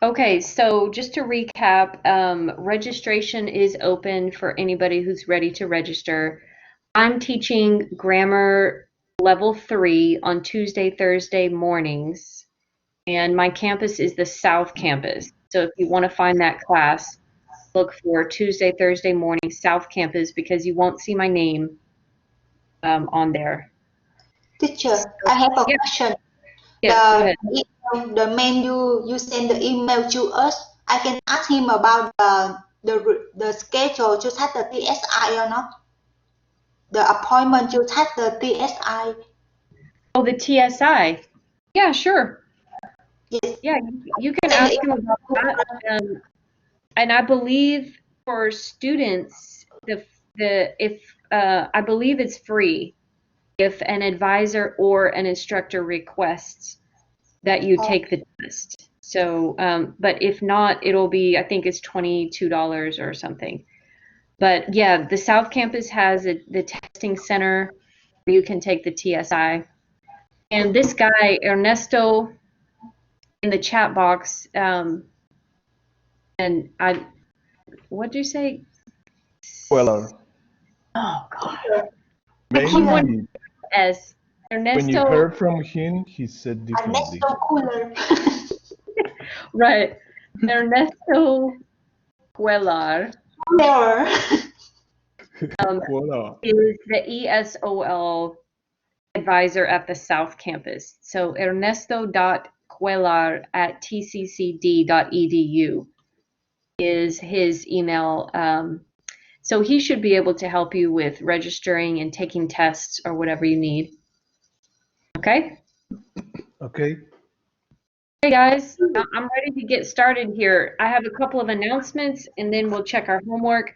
Okay, so just to recap, registration is open for anybody who's ready to register. I'm teaching grammar level 3 on Tuesday, Thursday mornings, and my campus is the South Campus. So if you want to find that class, look for Tuesday, Thursday morning South Campus because you won't see my name on there. Teacher, I have a Yeah, question. yes, go The ahead. email, the man you send the email to us, I can ask him about the schedule to take the TSI or not? The appointment to take the TSI. Oh, the TSI. Yeah, sure. Yes. Yeah, you can Send the ask him email. about that. And I believe for students, the if I believe it's free if an advisor or an instructor requests that you Oh, take the test. So, but if not, it'll be, I think it's $22 or something. But yeah, the South Campus has the testing center where you can take the TSI. And this guy, Ernesto, in the chat box, and what do you say? Well, Oh God, I keep wanting maybe S. when you Ernesto, heard from him, he said and next differently. so cooler. right. Ernesto Cuellar Cooler. um, Voila. is the ESOL advisor at the South Campus. So ernesto.cuellar at tccd.edu is his email. So he should be able to help you with registering and taking tests or whatever you need. Okay? Okay. Hey guys, I'm ready to get started here. I have a couple of announcements and then we'll check our homework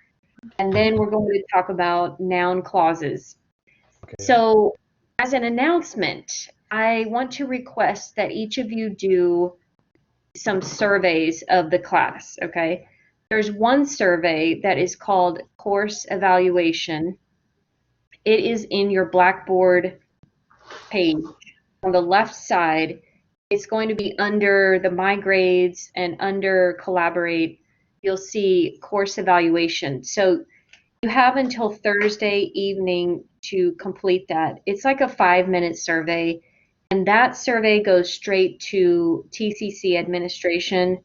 and then we're going to talk about noun clauses. Okay. So, as an announcement, I want to request that each of you do some surveys of the class, okay? There's one survey that is called course evaluation. It is in your Blackboard page on the left side. It's going to be under the My Grades and under Collaborate. You'll see course evaluation. So you have until Thursday evening to complete that. It's like a 5-minute survey, and that survey goes straight to TCC administration,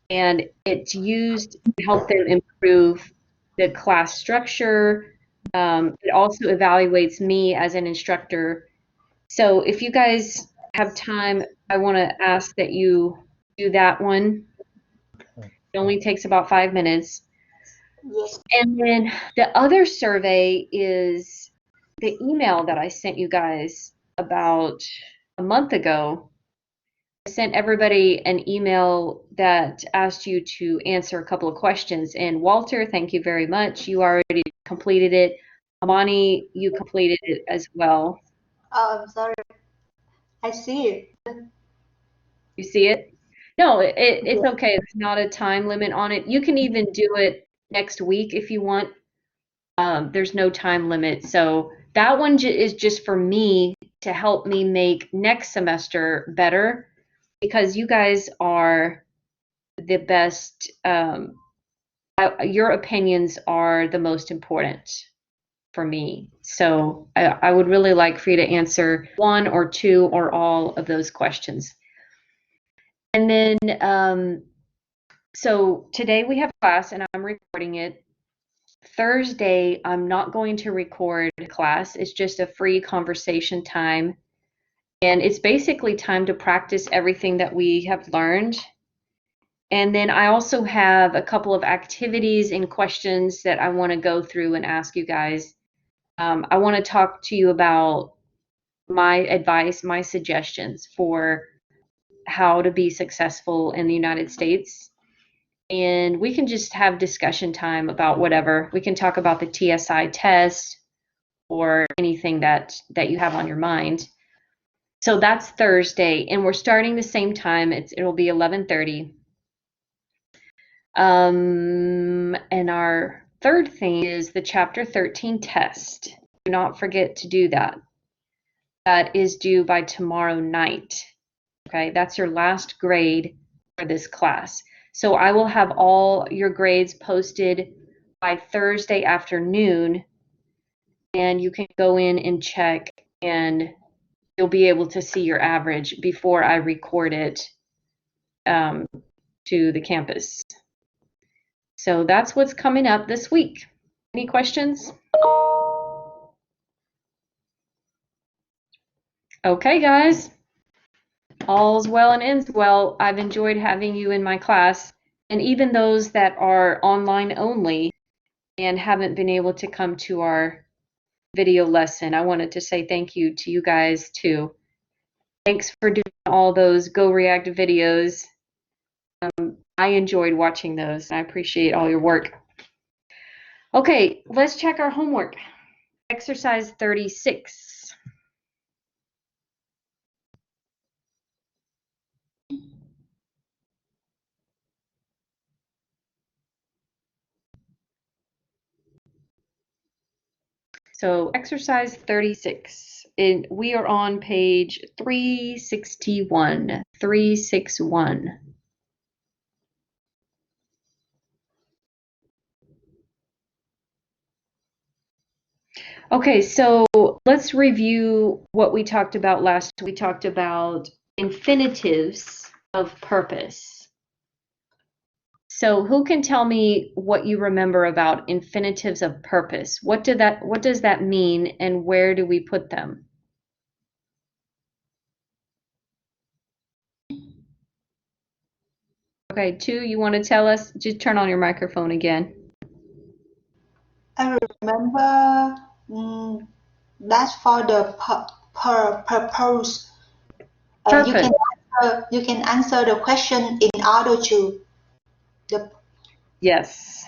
and it's used to help them improve the class structure. It also evaluates me as an instructor. So if you guys have time, I want to ask that you do that one. It only takes about 5 minutes. Yes. And then the other survey is the email that I sent you guys about a month ago. I sent everybody an email that asked you to answer a couple of questions. And Walter, thank you very much. You already completed it. Amani, you completed it as well. Oh, I'm sorry. I see it. You see it? No, it's Yes. okay. There's not a time limit on it. You can even do it next week if you want. There's no time limit. So that one is just for me to help me make next semester better because you guys are the best. Your opinions are the most important for me. So I would really like for you to answer one or two or all of those questions. And then, so today we have class and I'm recording it. Thursday, I'm not going to record class. It's just a free conversation time. And it's basically time to practice everything that we have learned. And then I also have a couple of activities and questions that I want to go through and ask you guys. I want to talk to you about my advice, my suggestions for how to be successful in the United States. And we can just have discussion time about whatever. We can talk about the TSI test or anything that you have on your mind. So that's Thursday, and we're starting the same time. It'll be 11:30. And our third thing is the Chapter 13 test. Do not forget to do that. That is due by tomorrow night. Okay, that's your last grade for this class. So I will have all your grades posted by Thursday afternoon, and you can go in and check, and you'll be able to see your average before I record it to the campus. So that's what's coming up this week. Any questions? Okay, guys. All's well and ends well. I've enjoyed having you in my class, and even those that are online only and haven't been able to come to our video lesson, I wanted to say thank you to you guys too. Thanks for doing all those Go React videos. I enjoyed watching those. I appreciate all your work. Okay, let's check our homework. Exercise 36. So exercise 36, we are on page 361, 361. Okay, so let's review what we talked about last. We talked about infinitives of purpose. So who can tell me what you remember about infinitives of purpose? What does that mean, and where do we put them? Okay, Tu, you want to tell us? Just turn on your microphone again. I remember that's for the purpose. Purpose. You can answer the question in order to the. Yes.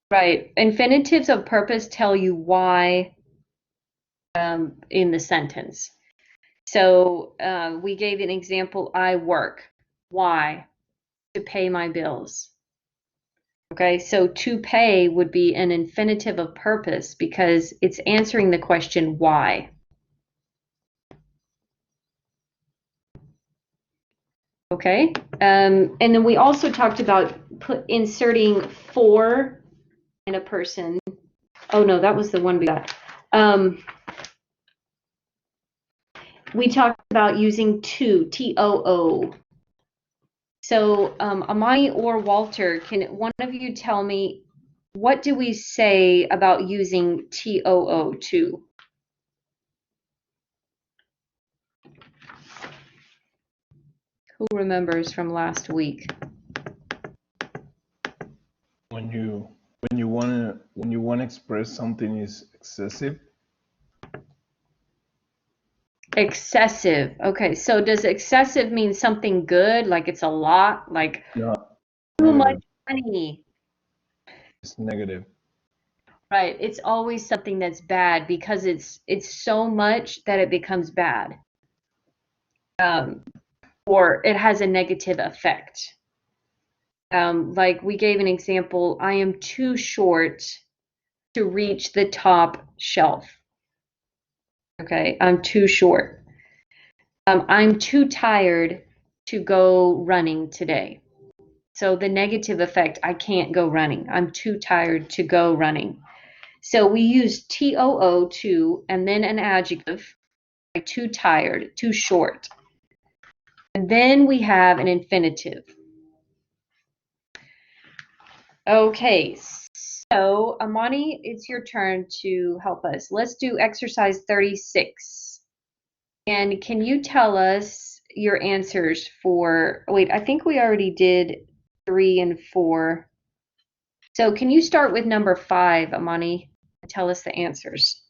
Right. Infinitives of purpose tell you why in the sentence. So we gave an example, I work. Why? To pay my bills. Okay, so to pay would be an infinitive of purpose because it's answering the question why. Okay, and then we also talked about inserting for in a person. Oh no, that was the one we got. We talked about using to, T-O-O. So Amani or Walter, can one of you tell me what do we say about using T-O-O, to? Who remembers from last week? When you want to express something is excessive. Excessive. Okay, so does excessive mean something good, like it's a lot, like No, too much money? it's negative. Right, it's always something that's bad because it's so much that it becomes bad. Or it has a negative effect. Like we gave an example, I am too short to reach the top shelf. Okay, I'm too short. I'm too tired to go running today. So the negative effect, I can't go running. I'm too tired to go running. So we use T-O-O, to, and then an adjective, like too tired, too short. And then we have an infinitive. Okay, so Amani, it's your turn to help us. Let's do exercise 36. And can you tell us your answers for, wait, I think we already did 3 and 4. So can you start with number 5, Amani, and tell us the answers?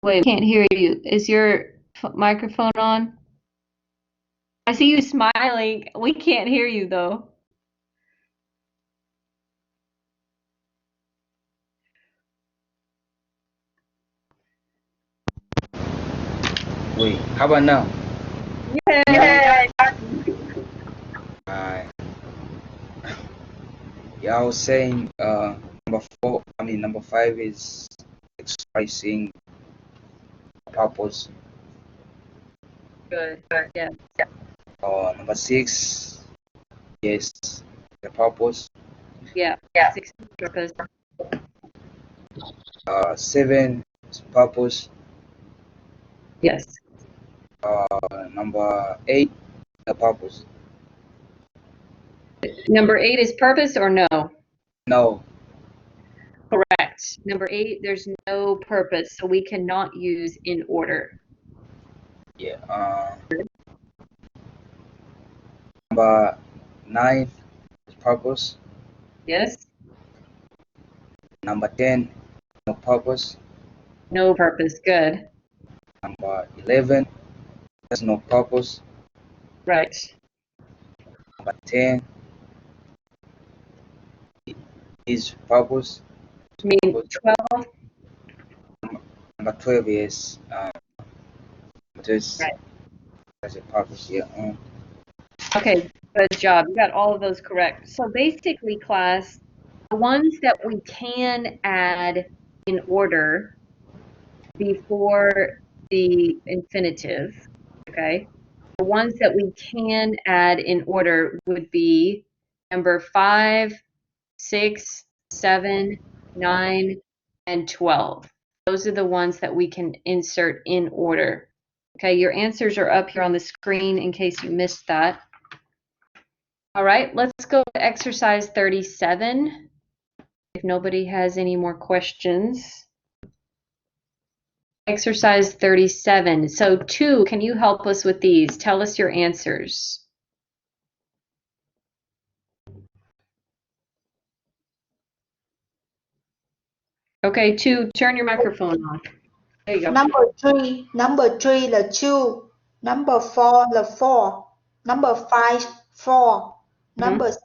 Wait, we can't hear you. Is your microphone on? I see you smiling. We can't hear you though. Wait, how about now? Yeah. Alright. Yeah, I was saying number 4 Number 5 is expressing purpose. Good. Yeah. Number 6, yes, the purpose. Yeah. 6 purpose. 7 is purpose. Yes. Number 8, the purpose. Number 8 is purpose or no? No. Correct. Number 8, there's no purpose, so we cannot use in order. Yeah. Number 9 is purpose. Yes. Number 10, no purpose. No purpose. Good. Number 11, there's no purpose. Right. Number 10 is purpose. I mean, 12. Number 12 is Right. there's a purpose here. Okay, good job. You got all of those correct. So basically, class, the ones that we can add in order before the infinitive, okay, the ones that we can add in order would be number 5, 6, 7, 9, and 12. Those are the ones that we can insert in order. Okay, your answers are up here on the screen in case you missed that. All right, let's go to exercise 37. If nobody has any more questions. Exercise 37. So 2, can you help us with these? Tell us your answers. Okay, 2, turn your microphone on. There you go. Number 3 là two. Number 4 là four. Number 5 4. Number 6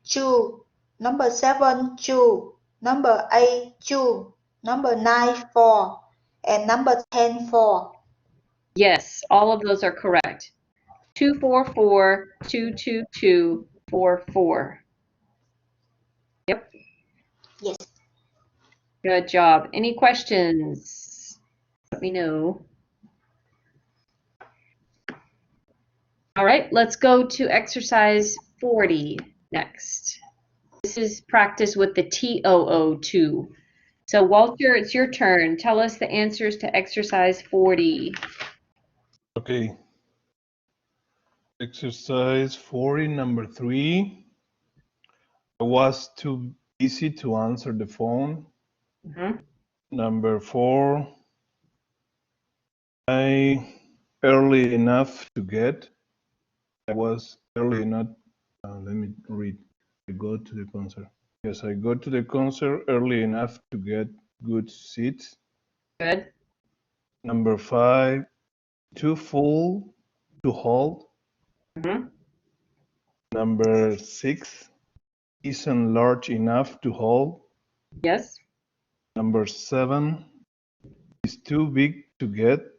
two. Number 7 two. Number 8 two. Number 9 4. And number 10 4. Yes, all of those are correct. 2, 4, 4, 2, 2, 2, 4, 4. Yep. Yes. Good job. Any questions? Let me know. All right, let's go to exercise 40 next. This is practice with the TOO2. So Walter, it's your turn. Tell us the answers to exercise 40. Okay. Exercise 40, number 3. I was too busy to answer the phone. Number 4. I early enough to get. I was early enough. Let me read. I go to the concert. Yes, I go to the concert early enough to get good seats. Good. Number 5. Too full to hold. Number 6. Isn't large enough to hold. Yes. Number 7 is too big to get.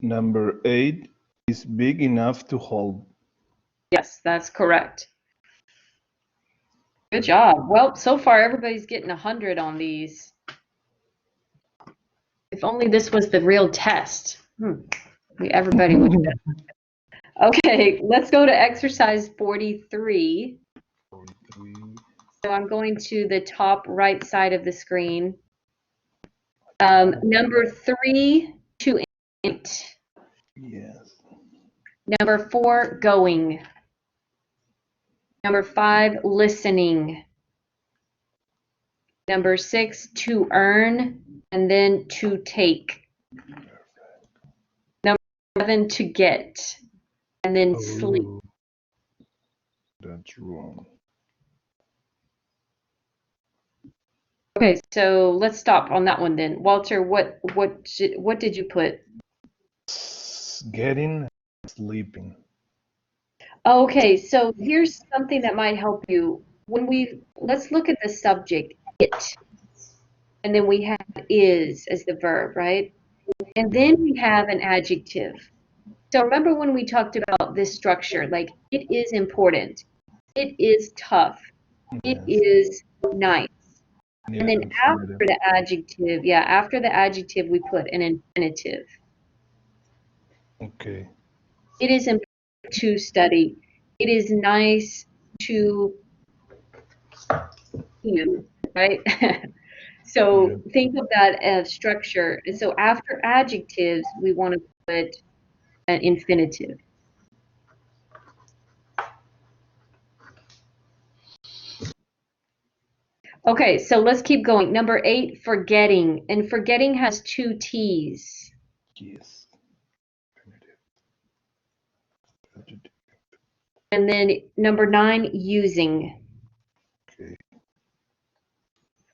Number 8 is big enough to hold. Yes, that's correct. Good job. Well, so far everybody's getting 100 on these. If only this was the real test. Everybody would. Okay, let's go to exercise 43. 43. So I'm going to the top right side of the screen. Number 3, to 8. Yes. Number 4, going. Number 5, listening. Number 6, to earn, and then to take. Number 7, to get, and then sleep. That's wrong. Okay, so let's stop on that one then. Walter, what did you put? Getting, sleeping. Okay, so here's something that might help you. Let's look at the subject, it, and then we have is as the verb, right? And then we have an adjective. So remember when we talked about this structure, like it is important, it is tough, it is nice. And then after the adjective, yeah, after the adjective, we put an infinitive. Okay. It is important to study. It is nice to you, right? So think of that as structure. And so after adjectives, we want to put an infinitive. Okay, so let's keep going. Number 8, forgetting. And forgetting has 2 T's. Yes. And then number 9, using. Okay.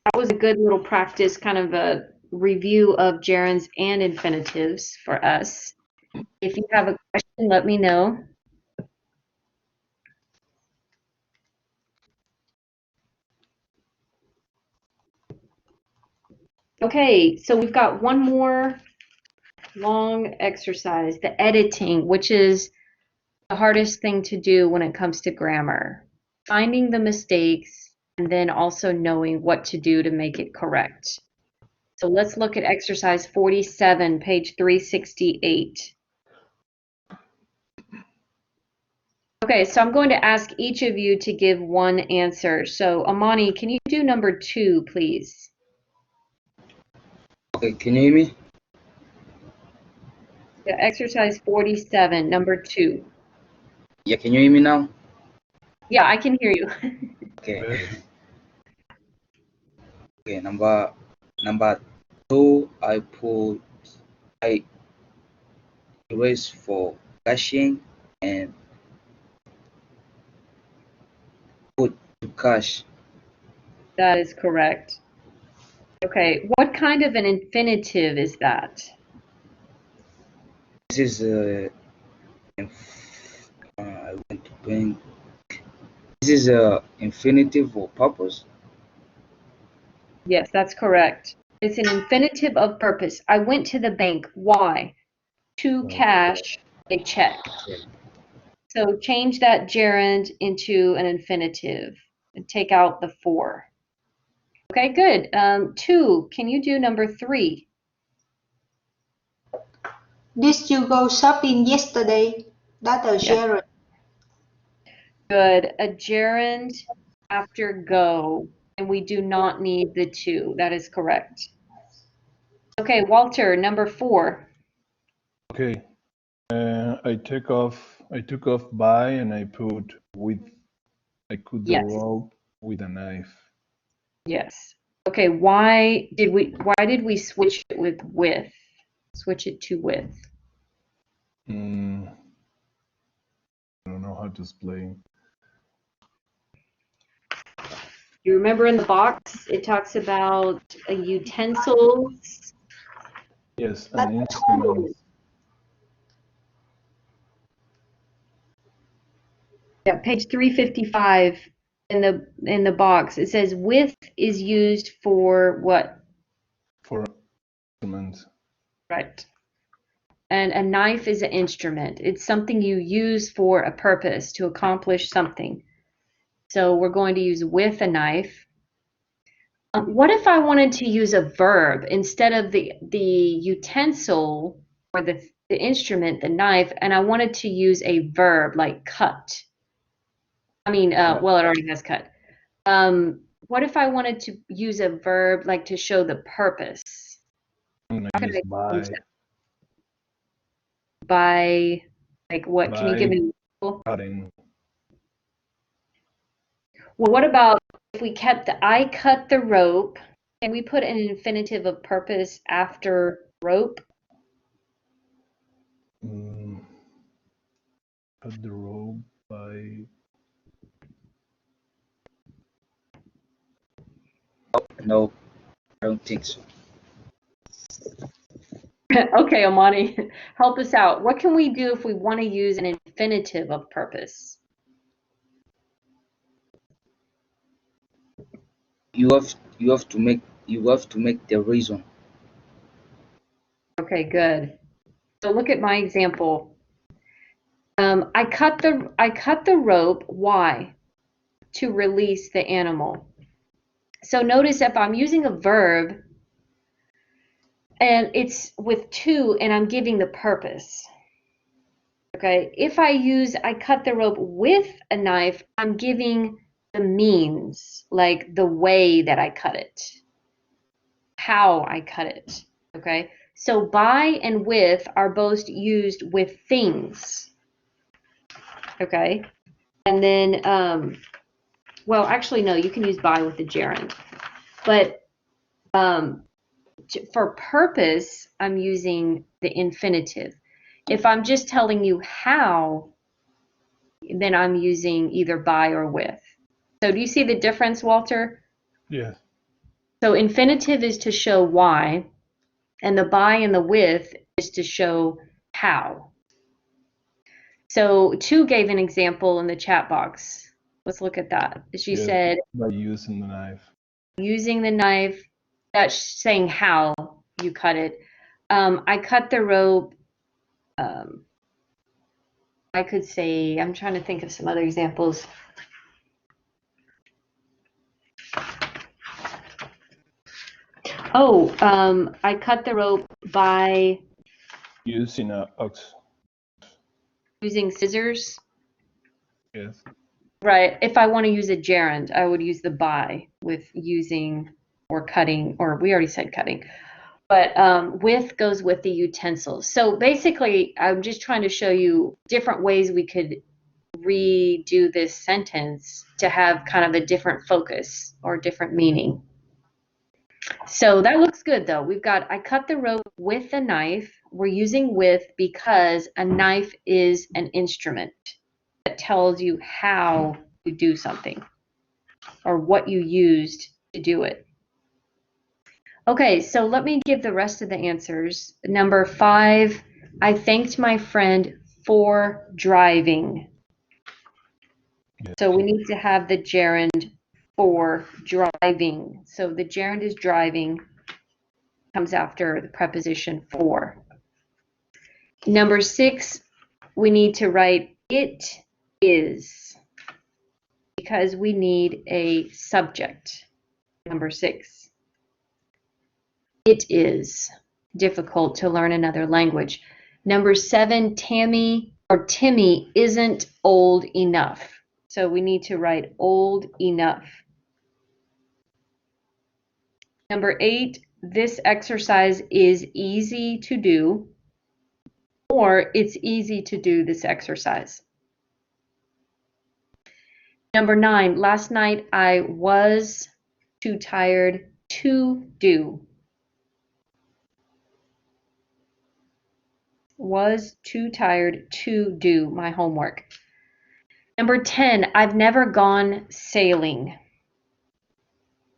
That was a good little practice, kind of a review of gerunds and infinitives for us. If you have a question, let me know. Okay, so we've got one more long exercise, the editing, which is the hardest thing to do when it comes to grammar. Finding the mistakes and then also knowing what to do to make it correct. So let's look at exercise 47, page 368. Okay, so I'm going to ask each of you to give one answer. So Amani, can you do number 2, please? Okay, can you hear me? Yeah, exercise 47, number 2. Yeah, can you hear me now? Yeah, I can hear you. Okay. Okay, number 2, I erase for caching and put to cache. That is correct. Okay, what kind of an infinitive is that? This is I want to bring. This is a infinitive of purpose. Yes, that's correct. It's an infinitive of purpose. I went to the bank. Why? To cash a check. So change that gerund into an infinitive and take out the for. Okay, good. 2, can you do number 3? Did you go shopping yesterday? That's a gerund. Good. A gerund after go, and we do not need the to. That is correct. Okay, Walter, number 4. Okay. I took off by and I put with. I cut the rope with a knife. Yes. Okay, why did we switch it with? Switch it to with. I don't know how to explain. You remember in the box it talks about utensils. Yes, an instrument. Yeah, page 355 in the box. It says with is used for what? For instruments. Right. And a knife is an instrument. It's something you use for a purpose to accomplish something. So we're going to use with a knife. What if I wanted to use a verb instead of the utensil or the instrument, the knife, and I wanted to use a verb like cut? I mean, well, it already has cut. What if I wanted to use a verb like to show the purpose? I'm gonna use by, like what? Can you give me an example? cutting. Well, what about if we kept the I cut the rope? Can we put an infinitive of purpose after rope? Cut the rope by. No, I don't think so. Okay, Amani, help us out. What can we do if we want to use an infinitive of purpose? You have to make the reason. Okay, good. So look at my example. I cut the rope. Why? To release the animal. So notice if I'm using a verb and it's with to and I'm giving the purpose. Okay, if I cut the rope with a knife, I'm giving the means, like the way that I cut it, how I cut it. Okay, so by and with are both used with things. Okay, and then, well, actually, no, you can use by with the gerund. But for purpose, I'm using the infinitive. If I'm just telling you how, then I'm using either by or with. So do you see the difference, Walter? Yes. So infinitive is to show why, and the by and the with is to show how. So Tu gave an example in the chat box. Let's look at that. She Yes, said, by using the knife. using the knife, that's saying how you cut it. I cut the rope. I could say, I'm trying to think of some other examples. Oh, I cut the rope by Using an ox. using scissors. Yes. Right. If I want to use a gerund, I would use the by with using or cutting, or we already said cutting. But with goes with the utensils. So basically, I'm just trying to show you different ways we could redo this sentence to have kind of a different focus or different meaning. So that looks good though. We've got, I cut the rope with a knife. We're using with because a knife is an instrument that tells you how you do something or what you used to do it. Okay, so let me give the rest of the answers. Number 5, I thanked my friend for driving. Yes. So we need to have the gerund for driving. So the gerund is driving, comes after the preposition for. Number 6, we need to write it is because we need a subject. Number 6. It is difficult to learn another language. Number 7, Tammy or Timmy isn't old enough. So we need to write old enough. Number 8, this exercise is easy to do, or it's easy to do this exercise. Number 9, last night I was too tired to do. Was too tired to do my homework. Number 10, I've never gone sailing.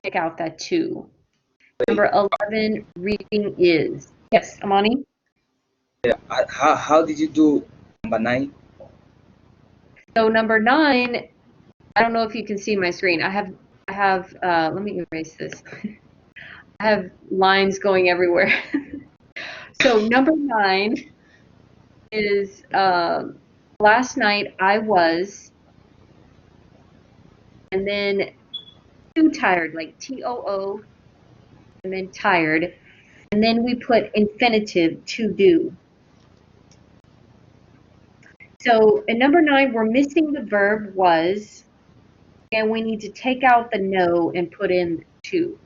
Pick out that 2. Number 11, reading is. Yes, Amani? Yeah, how did you do number 9? So number 9, I don't know if you can see my screen. I have let me erase this. I have lines going everywhere. So number 9 is last night I was, and then too tired, like T-O-O, and then tired. And then we put infinitive to do. So in number 9, we're missing the verb was, and we need to take out the no and put in to.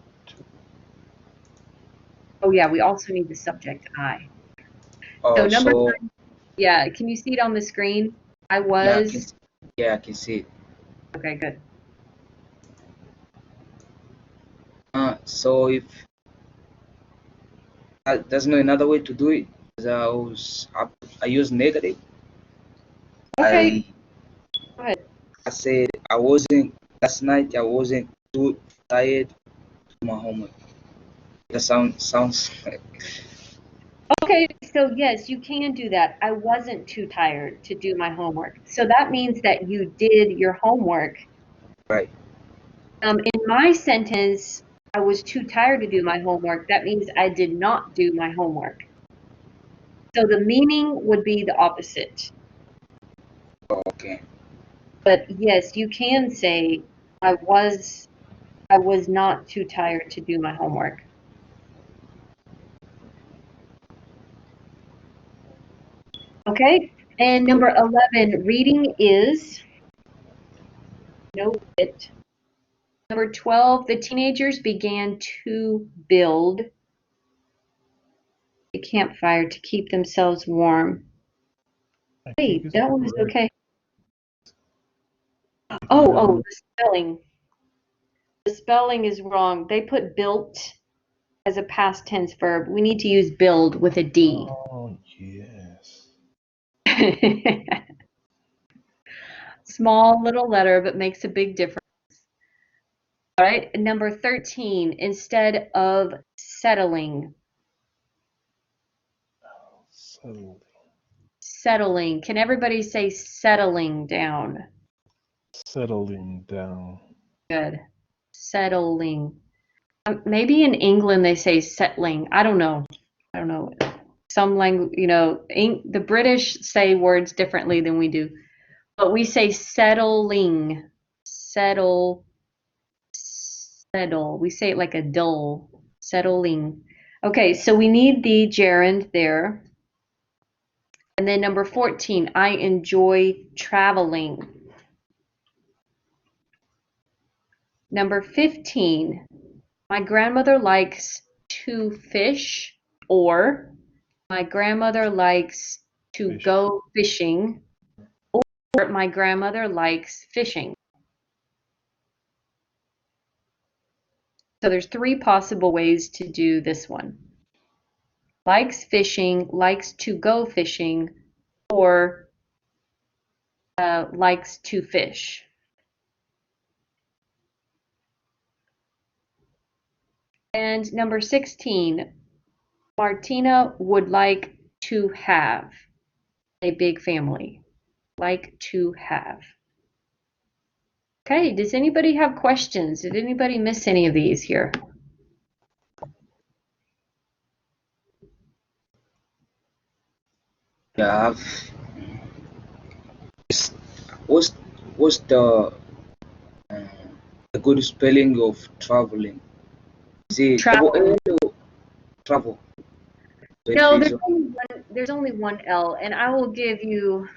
Oh yeah, we also need the subject I. So number 9, yeah, can you see it on the screen? I was. Yeah, I can see it. Okay, good. So if there's no another way to do it, I use negative. Okay. Go ahead. I said last night I wasn't too tired to do my homework. That sounds Okay, so yes, you can do that. I wasn't too tired to do my homework. So that means that you did your homework. right. In my sentence, I was too tired to do my homework. That means I did not do my homework. So the meaning would be the opposite. Okay. But yes, you can say I was I was not too tired to do my homework. Okay, and number 11, reading is, note it. Number 12, the teenagers began to build a campfire to keep themselves warm. I think Wait, it's that one was correct. okay. Oh, Um, the spelling. The spelling is wrong. They put built as a past tense verb. We need to use build with a D. Oh, yes. Small little letter, but makes a big difference. All right, number 13, instead of settling. Settling. Settling. Can everybody say settling down? Settling down. Good. Settling. Maybe in England they say settling. I don't know. Some language, the British say words differently than we do. But we say settling. Settle. We say it like a dull. Settling. Okay, so we need the gerund there. And then number 14, I enjoy traveling. Number 15, my grandmother likes to fish, or my grandmother likes to Fish. go fishing, or my grandmother likes fishing. So there's 3 possible ways to do this one. Likes fishing, likes to go fishing, or likes to fish. And number 16, Martina would like to have a big family. Like to have. Okay, does anybody have questions? Did anybody miss any of these here? Yeah, what's what's the good spelling of traveling? Is it double Travel. L or travel? No, Perfection. there's only one L, and I will give you,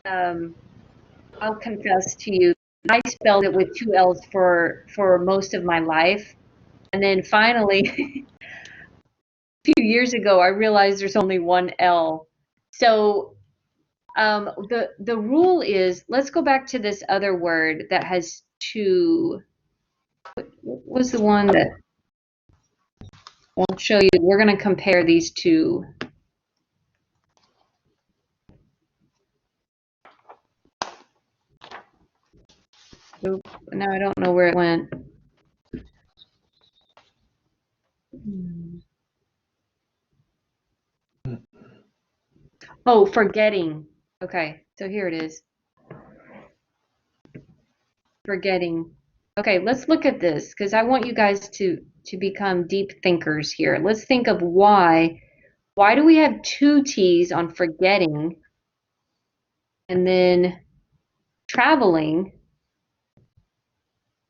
I'll confess to you, I spelled it with 2 L's for most of my life, and then finally, a few years ago, I realized there's only one L. So the rule is, let's go back to this other word that has 2. What was the one that I'll show you? We're going to compare these 2. Oop, now I don't know where it went. Oh, forgetting. Okay, so here it is. Forgetting. Okay, let's look at this because I want you guys to become deep thinkers here. Let's think of why. Why do we have 2 T's on forgetting, and then traveling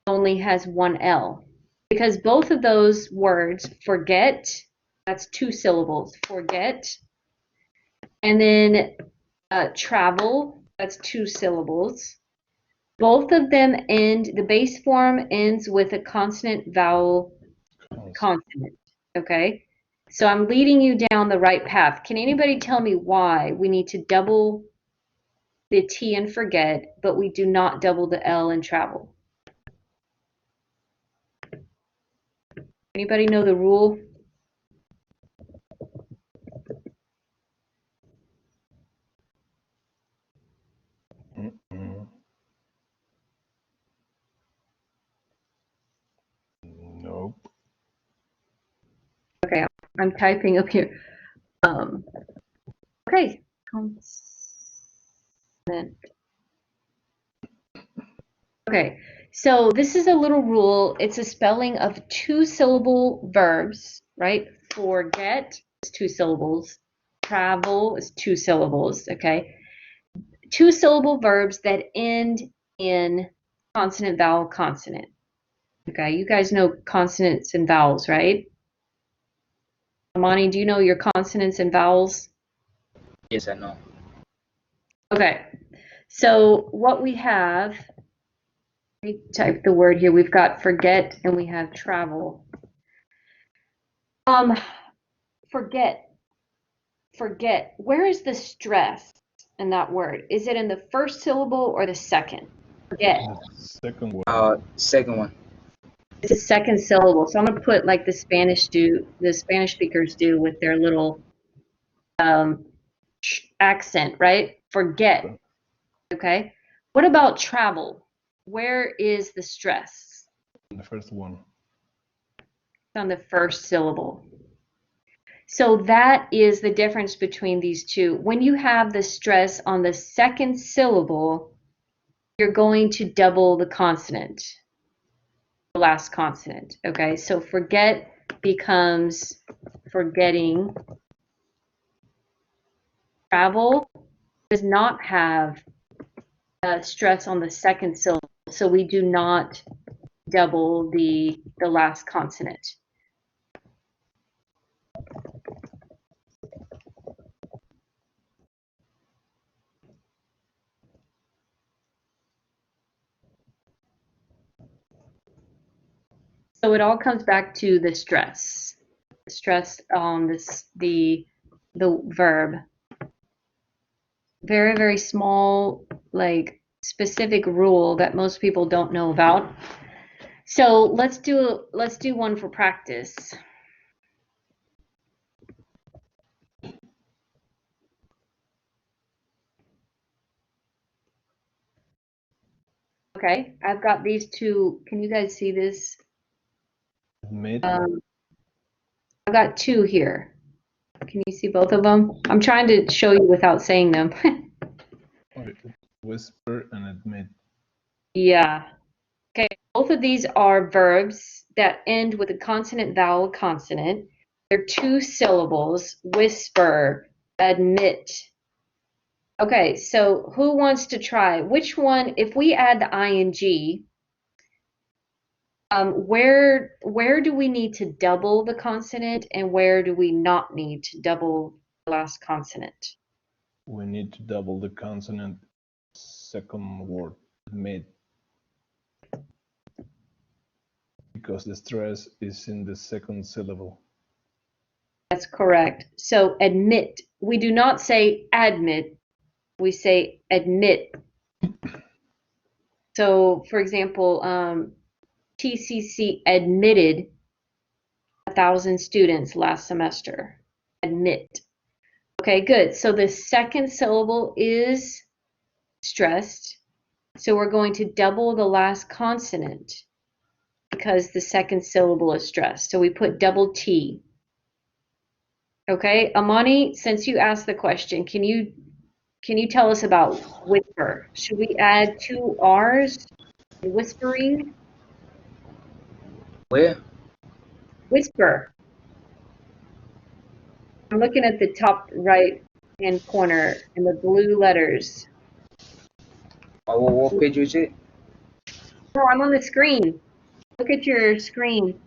only has 1 L? Because both of those words, forget, that's 2 syllables, forget, and then travel, that's 2 syllables. Both of them end, the base form ends with a consonant vowel consonant, okay? So I'm leading you down the right path. Can anybody tell me why we need to double the T in forget, but we do not double the L in travel? Anybody know the rule? Nope. Okay, I'm typing up here. Okay, consonant. Okay, so this is a little rule. It's a spelling of 2-syllable verbs, right? Forget is 2 syllables. Travel is 2 syllables, okay? 2-syllable verbs that end in consonant, vowel, consonant. Okay, you guys know consonants and vowels, right? Amani, do you know your consonants and vowels? Yes, I know. Okay, so what we have, let me type the word here. We've got forget and we have travel. Forget. Where is the stress in that word? Is it in the first syllable or the second? Forget. The second one. Second one. It's the second syllable. So I'm gonna put like the Spanish speakers do with their little accent, right? Forget. Okay. What about travel? Where is the stress? The first one. It's on the first syllable. So that is the difference between these two. When you have the stress on the second syllable, you're going to double the consonant, the last consonant. Okay, so forget becomes forgetting. Travel does not have stress on the second syllable, so we do not double the last consonant. So it all comes back to the stress. Stress on the verb. Very, very small, like specific rule that most people don't know about. So let's do one for practice. Okay, I've got these two. Can you guys see this? Admit. I've got two here. Can you see both of them? I'm trying to show you without saying them. Whisper and admit. Yeah. Okay, both of these are verbs that end with a consonant, vowel, consonant. They're two syllables, whisper, admit. Okay, so who wants to try? Which one, if we add the ing, where do we need to double the consonant and where do we not need to double the last consonant? We need to double the consonant second word, admit. Because the stress is in the second syllable. That's correct. So admit. We do not say admit. We say admit. So, for example, TCC admitted 1,000 students last semester. Admit. Okay, good. So the second syllable is stressed. So we're going to double the last consonant because the second syllable is stressed. So we put double T. Okay, Amani, since you asked the question, can you tell us about whisper? Should we add two R's? Whispering? Where? Whisper. I'm looking at the top right hand corner in the blue letters. What page is it? Oh, I'm on the screen. Look at your screen.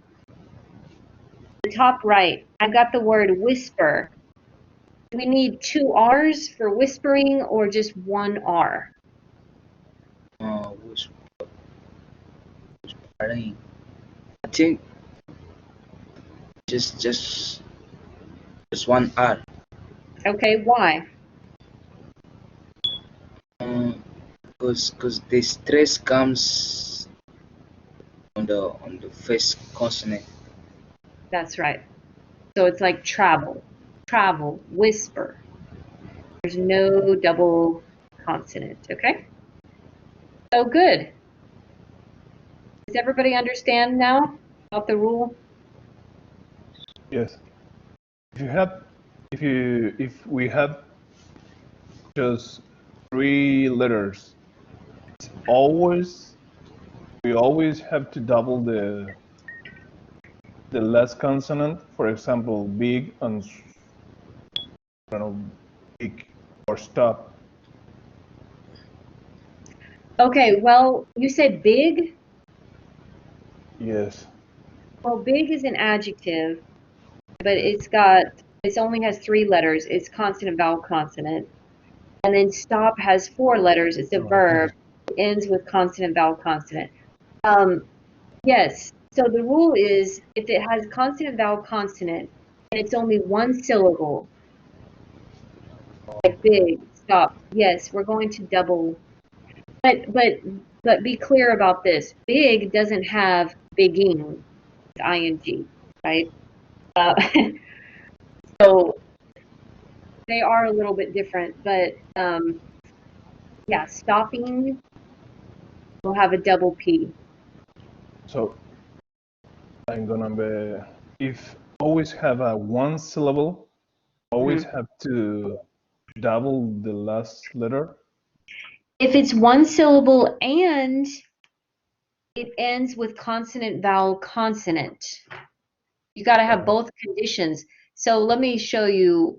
The top right. I've got the word whisper. Do we need two R's for whispering or just one R? Whispering. I think just one R. Okay, why? Because the stress comes on the first consonant. That's right. So it's like travel. Travel, whisper. There's no double consonant, okay? So good. Does everybody understand now about the rule? Yes. If we have just 3 letters, we always have to double the last consonant. For example, big and big or stop. Okay, well, you said big. Yes. Well, big is an adjective, but it only has 3 letters. It's consonant, vowel, consonant. And then stop has 4 letters. It's a verb. It ends with consonant, vowel, consonant. Yes. So the rule is if it has consonant, vowel, consonant, and it's only one syllable, like big, stop. Yes, we're going to double. But be clear about this. Big doesn't have bigging, ing, right? So they are a little bit different, but yeah, stopping will have a double P. So I'm gonna be, if always have a one syllable, always have to double the last letter. If it's one syllable and it ends with consonant, vowel, consonant, you got to have both conditions. So let me show you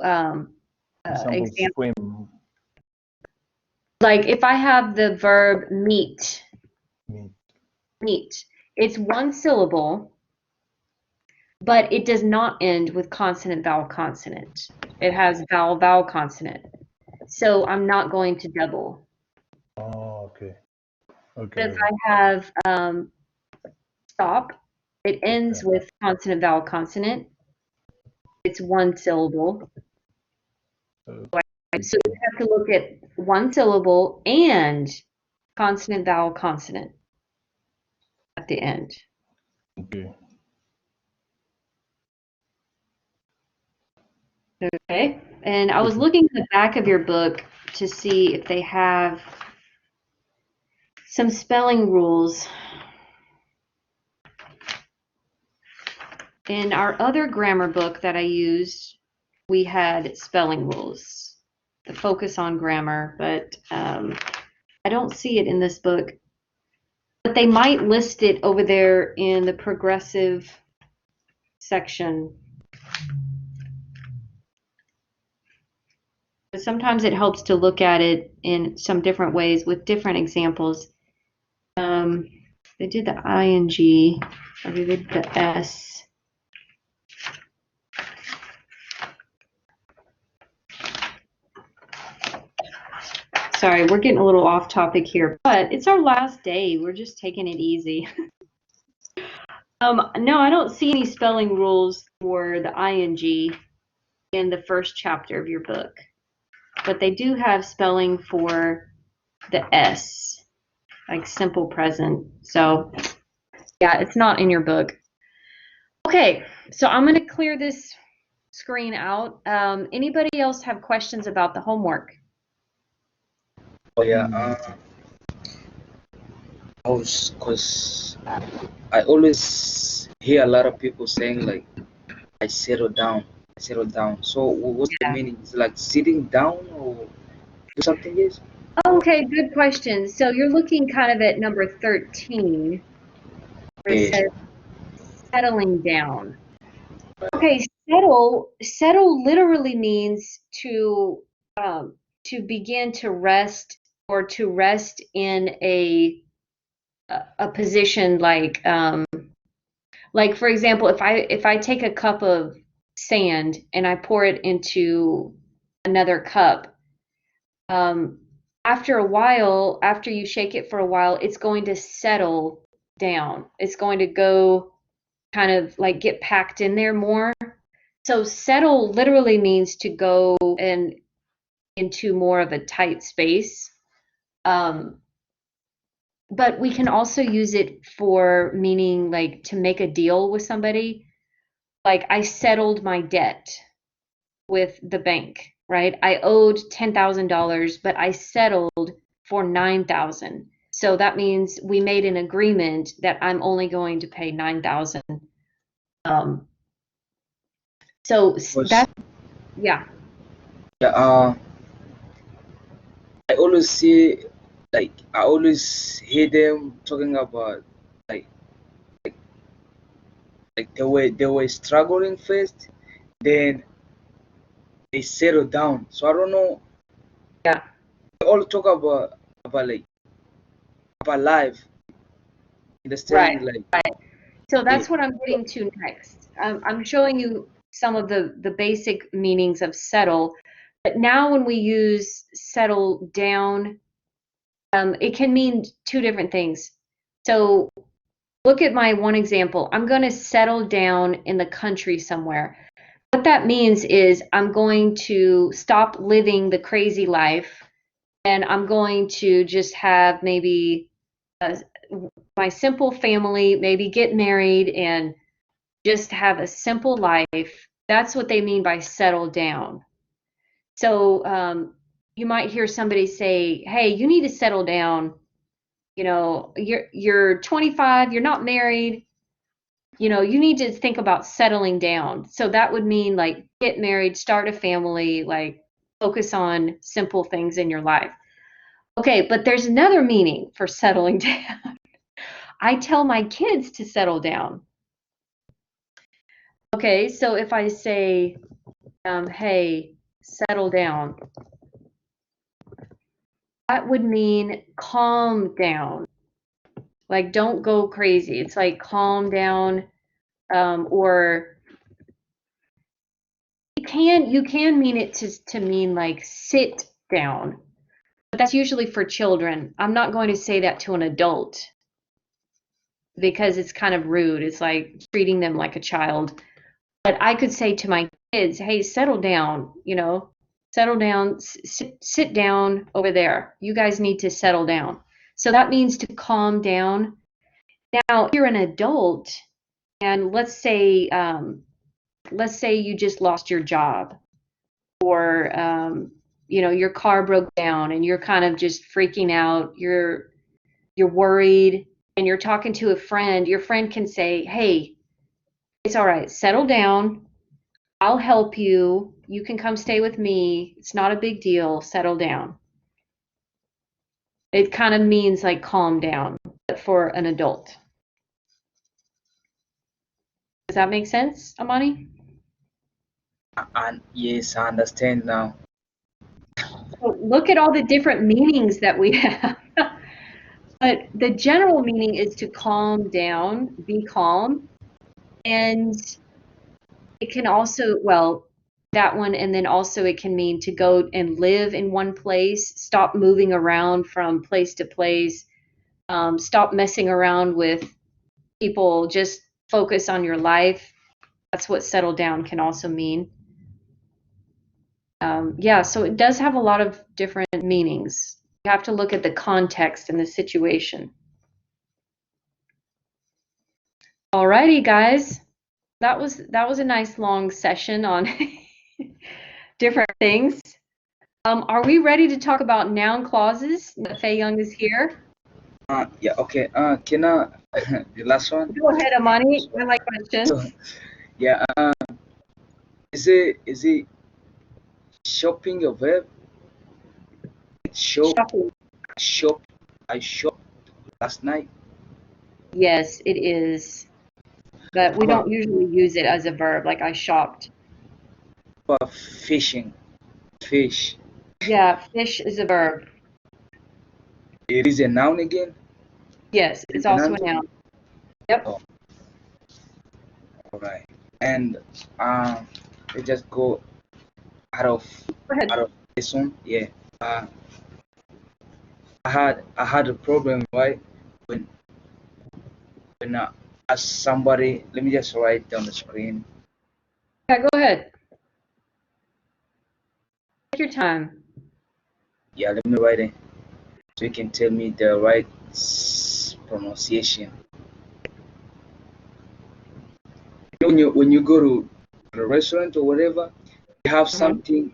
Example, example. swim. Like if I have the verb meet, Meet. it's one syllable, but it does not end with consonant, vowel, consonant. It has vowel, vowel, consonant. So I'm not going to double. Oh, okay. But if I have stop, it ends with consonant, vowel, consonant. It's one syllable. So you have to look at one syllable and consonant, vowel, consonant at the end. Okay. Okay. And I was looking at the back of your book to see if they have some spelling rules. In our other grammar book that I used, we had spelling rules, the focus on grammar, but I don't see it in this book. But they might list it over there in the progressive section. But sometimes it helps to look at it in some different ways with different examples. They did the ing, or they did the s. Sorry, we're getting a little off topic here, but it's our last day. We're just taking it easy. No, I don't see any spelling rules for the ing in the first chapter of your book, but they do have spelling for the s, like simple present. So yeah, it's not in your book. Okay, so I'm going to clear this screen out. Anybody else have questions about the homework? Oh yeah, cause I always hear a lot of people saying like, I settle down, I settle down. So what's the meaning? Is it like sitting down or do something else? Okay, good question. So you're looking kind of at number 13, where it says settling down. Okay, settle literally means to begin to rest, or to rest in a position like for example, if I take a cup of sand and I pour it into another cup, after a while, after you shake it for a while, it's going to settle down. It's going to go kind of like get packed in there more. So settle literally means to go and into more of a tight space. But we can also use it for meaning like to make a deal with somebody. Like I settled my debt with the bank, right? I owed $10,000, but I settled for $9,000. So that means we made an agreement that I'm only going to pay $9,000. So that, yeah. Yeah, I always see, like, I always hear them talking about like they were struggling first, then they settle down. So I don't know. Yeah. They all talk about like about life. Right. Understand, like Right. So that's what I'm getting to next. I'm showing you some of the basic meanings of settle, but now when we use settle down, it can mean two different things. So look at my one example. I'm going to settle down in the country somewhere. What that means is I'm going to stop living the crazy life and I'm going to just have maybe my simple family, maybe get married and just have a simple life. That's what they mean by settle down. So you might hear somebody say, "Hey, you need to settle down. You know, you're 25, you're not married. You know, you need to think about settling down." So that would mean like get married, start a family, like focus on simple things in your life. Okay, but there's another meaning for settling down. I tell my kids to settle down. Okay, so if I say, hey, settle down, that would mean calm down. Like, don't go crazy. It's like calm down, or you can mean it to mean like sit down, but that's usually for children. I'm not going to say that to an adult because it's kind of rude. It's like treating them like a child. But I could say to my kids, hey, settle down, you know, settle down, sit down over there. You guys need to settle down. So that means to calm down. Now, if you're an adult, and let's say you just lost your job, or you know, your car broke down, and you're kind of just freaking out. You're worried, and you're talking to a friend. Your friend can say, "Hey, it's all right. Settle down. I'll help you. You can come stay with me. It's not a big deal. Settle down." It kind of means like calm down, but for an adult. Does that make sense, Amani? And yes, I understand now. So look at all the different meanings that we have. But the general meaning is to calm down, be calm. And it can also, well, that one, and then also it can mean to go and live in one place, stop moving around from place to place, stop messing around with people, just focus on your life. That's what settle down can also mean. Yeah, so it does have a lot of different meanings. You have to look at the context and the situation. Alrighty, guys. That was a nice long session on different things. Are we ready to talk about noun clauses? Fei Young is here. Yeah, okay. Can I the last one? Go ahead, Amani. I like questions. So, yeah. Is it shopping a verb? Shop. Shopping. Shop. I shopped last night. Yes, it is. But we don't usually use it as a verb, like I shopped. But fishing. Fish. Yeah, fish is a verb. It is a noun again? Yes, it's also a noun. Yep. Oh. Alright. And we just go out of this one. Yeah. I had a problem, right? When I ask somebody, let me just write down the screen. Yeah, go ahead. Take your time. Yeah, let me write it so you can tell me the right pronunciation. When you go to a restaurant or whatever, you have something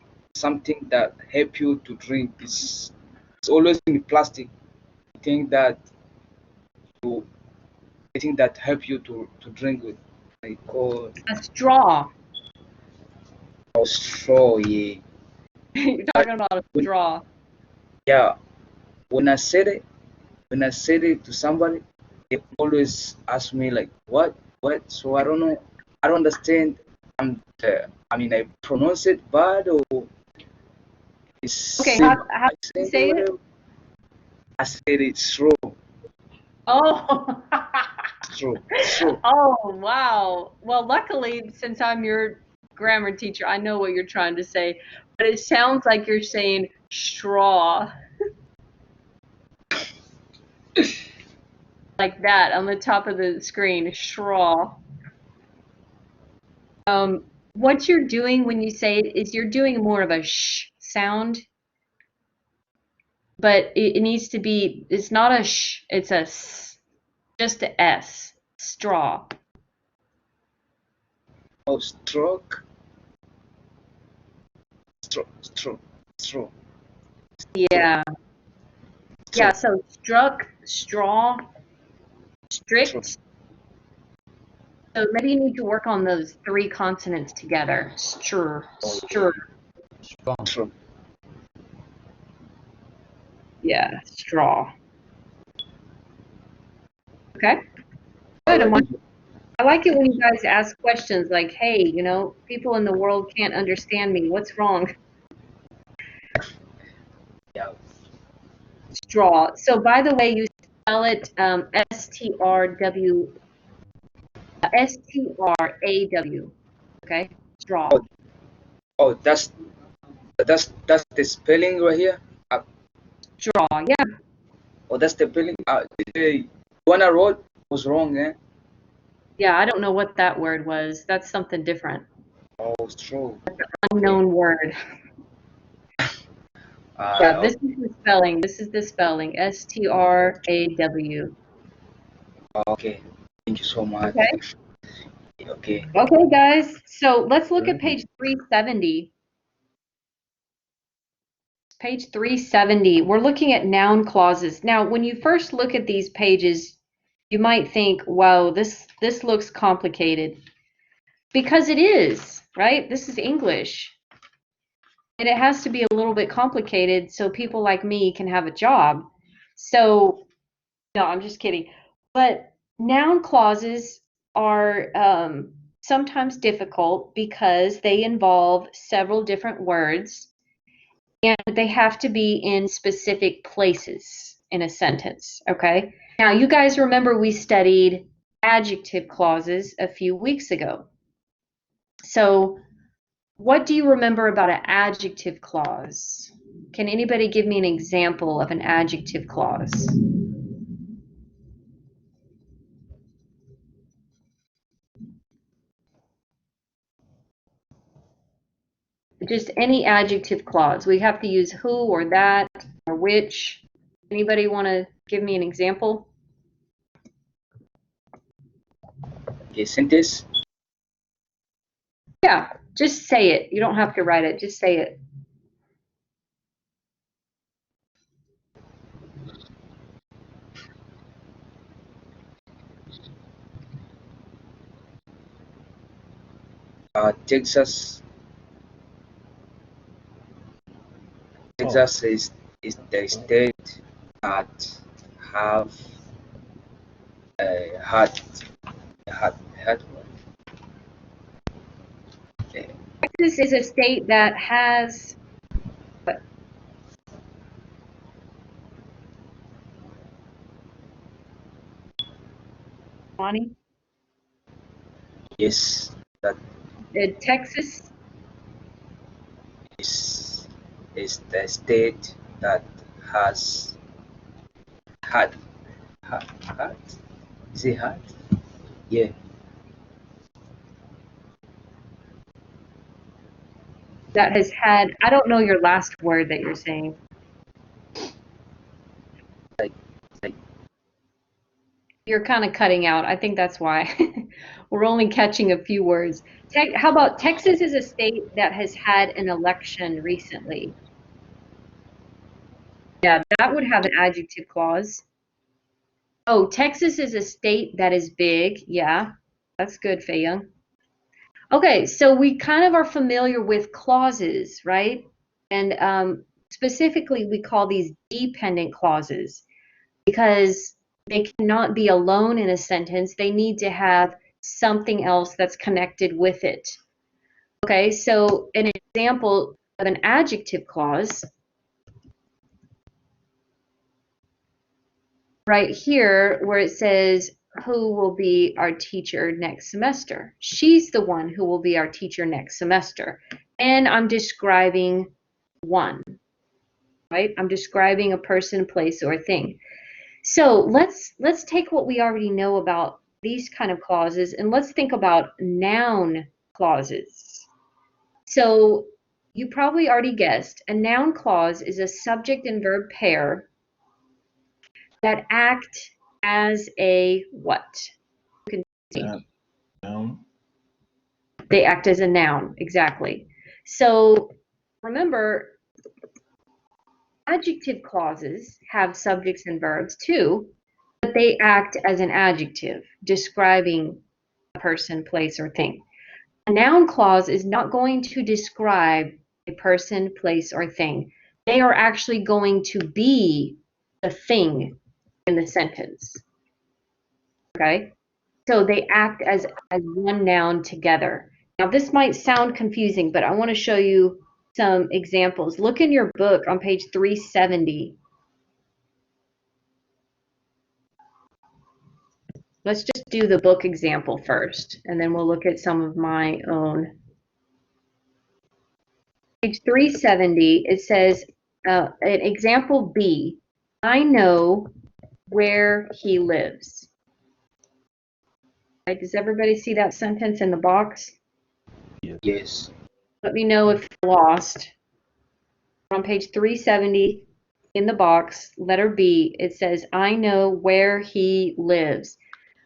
that help you to drink. It's always in plastic. Thing that help you to drink with. Like called A straw. a straw. Yeah. You're talking about a straw. Yeah. When I said it to somebody, they always ask me like, what? So I don't know. I don't understand. I mean, I pronounce it bad or it's okay. How do you say it? I said it's straw. Oh, True. True. Oh, wow. Well, luckily, since I'm your grammar teacher, I know what you're trying to say. But it sounds like you're saying straw. Like that on the top of the screen, straw. What you're doing when you say it is you're doing more of a sh sound, but it needs to be, it's not a sh, it's a s, just a s, straw. Oh, stroke. Stroke. Stroke. Yeah. Yeah, so struck, straw, True. strict. So maybe you need to work on those three consonants together. Stir, stir. True. Yeah, straw. Okay, good. Alright. I like it when you guys ask questions like, hey, you know, people in the world can't understand me. What's wrong? Yeah. Straw. So by the way, you spell it S-T-R-W, S-T-R-A-W. Okay, straw. Oh, that's the spelling right here. Straw. Yeah. Oh, that's the spelling. The one I wrote was wrong, eh? Yeah, I don't know what that word was. That's something different. Oh, it's true. Unknown word. Yeah, this is the spelling. This is the spelling. S-T-R-A-W. Okay. Thank you so much. Okay. Okay. Okay, guys. So let's look at page 370. Page 370. We're looking at noun clauses. Now, when you first look at these pages, you might think, "Wow, this looks complicated." Because it is, right? This is English. And it has to be a little bit complicated so people like me can have a job. So, no, I'm just kidding. But noun clauses are sometimes difficult because they involve several different words and they have to be in specific places in a sentence, okay? Now, you guys remember we studied adjective clauses a few weeks ago. So, what do you remember about an adjective clause? Can anybody give me an example of an adjective clause? Just any adjective clause. We have to use who or that or which. Anybody want to give me an example? Okay, sentence. Yeah, just say it. You don't have to write it. Just say it. Texas. Texas is the state that have had had Texas is a state that has what? Bonnie? yes, that Texas. is the state that has had had is it had? Yeah. That has had, I don't know your last word that you're saying. Like You're kind of cutting out. I think that's why. We're only catching a few words. How about Texas is a state that has had an election recently? Yeah, that would have an adjective clause. Oh, Texas is a state that is big. Yeah, that's good, Fei Young. Okay, so we kind of are familiar with clauses, right? And specifically, we call these dependent clauses because they cannot be alone in a sentence. They need to have something else that's connected with it. Okay, so an example of an adjective clause right here where it says who will be our teacher next semester. She's the one who will be our teacher next semester. And I'm describing one, right? I'm describing a person, place, or thing. So let's take what we already know about these kind of clauses and let's think about noun clauses. So you probably already guessed, a noun clause is a subject and verb pair that act as a what? You can see. Noun. They act as a noun, exactly. So remember, adjective clauses have subjects and verbs too, but they act as an adjective describing a person, place, or thing. A noun clause is not going to describe a person, place, or thing. They are actually going to be the thing in the sentence. Okay? So they act as one noun together. Now this might sound confusing, but I want to show you some examples. Look in your book on page 370. Let's just do the book example first, and then we'll look at some of my own. Page 370, it says, an example B, I know where he lives. Right, does everybody see that sentence in the box? Yes. Let me know if you're lost. On page 370 in the box, letter B, it says, I know where he lives.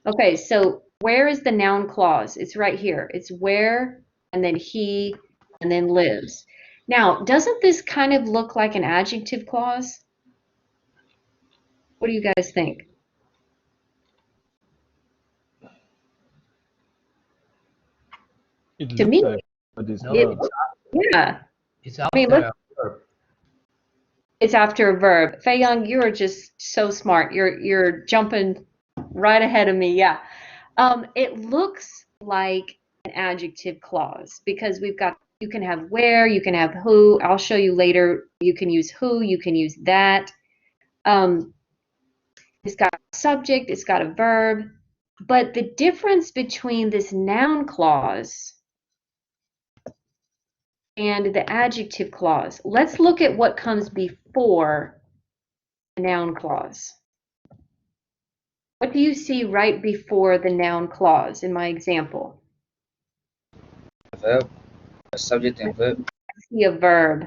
Okay, so where is the noun clause? It's right here. It's where, and then he, and then lives. Now, doesn't this kind of look like an adjective clause? What do you guys think? It To looks me, like, but it's No, not. yeah. it's I mean, after a verb. It's after a verb. Fei Young, you are just so smart. You're jumping right ahead of me. Yeah. It looks like an adjective clause because we've got, you can have where, you can have who. I'll show you later. You can use who, you can use that. It's got a subject, it's got a verb. But the difference between this noun clause and the adjective clause, let's look at what comes before the noun clause. What do you see right before the noun clause in my example? Verb. A subject and verb. I see a verb.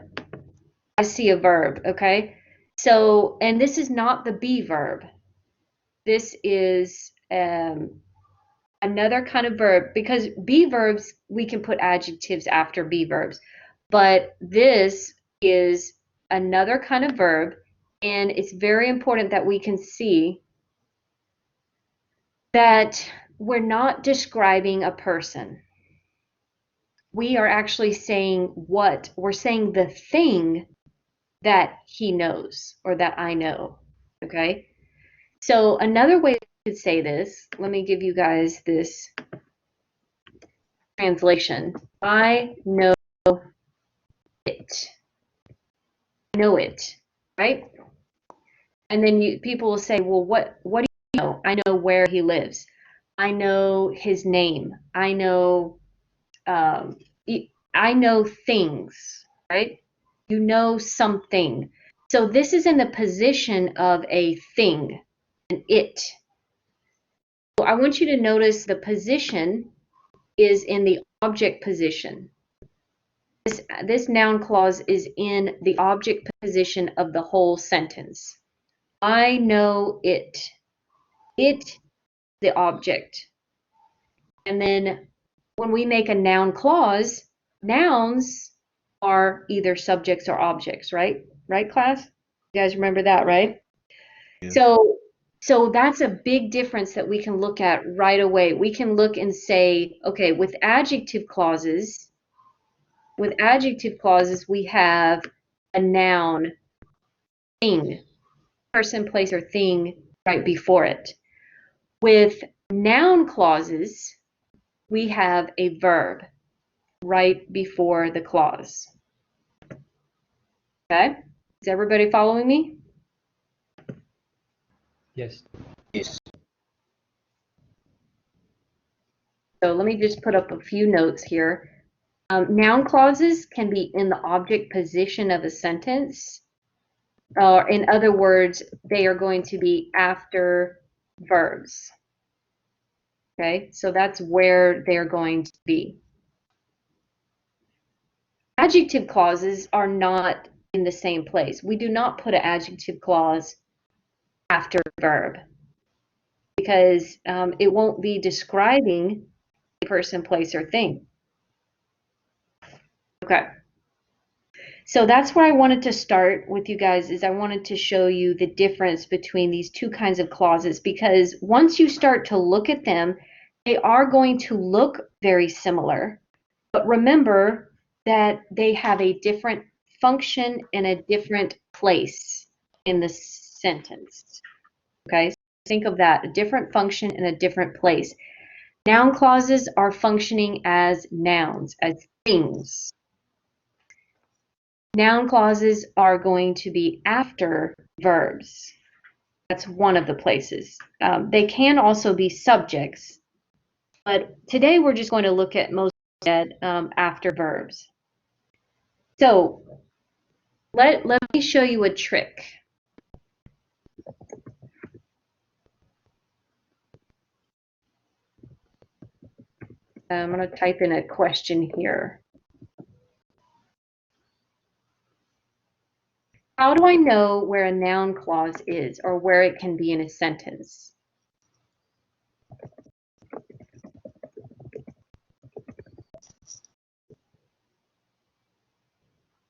I see a verb, okay? So, and this is not the be verb. This is another kind of verb because be verbs, we can put adjectives after be verbs. But this is another kind of verb, and it's very important that we can see that we're not describing a person. We are actually saying what? We're saying the thing that he knows or that I know, okay? So another way to say this, let me give you guys this translation. I know it. I know it, right? And then people will say, well, what do you know? I know where he lives. I know his name. I know things, right? You know something. So this is in the position of a thing, an it. So I want you to notice the position is in the object position. This noun clause is in the object position of the whole sentence. I know it. It, the object. And then when we make a noun clause, nouns are either subjects or objects, right? Right, class? You guys remember that, right? Yes. So that's a big difference that we can look at right away. We can look and say, okay, with adjective clauses, we have a noun, thing, person, place, or thing right before it. With noun clauses, we have a verb right before the clause. Okay? Is everybody following me? Yes. Yes. So let me just put up a few notes here. Noun clauses can be in the object position of a sentence. Or in other words, they are going to be after verbs. Okay, so that's where they're going to be. Adjective clauses are not in the same place. We do not put an adjective clause after a verb because it won't be describing a person, place, or thing. Okay. So that's where I wanted to start with you guys, is I wanted to show you the difference between these two kinds of clauses, because once you start to look at them, they are going to look very similar. But remember that they have a different function and a different place in the sentence. Okay, so think of that, a different function and a different place. Noun clauses are functioning as nouns, as things. Noun clauses are going to be after verbs. That's one of the places. They can also be subjects, but today we're just going to look at most after verbs. So let me show you a trick. I'm going to type in a question here. How do I know where a noun clause is, or where it can be in a sentence?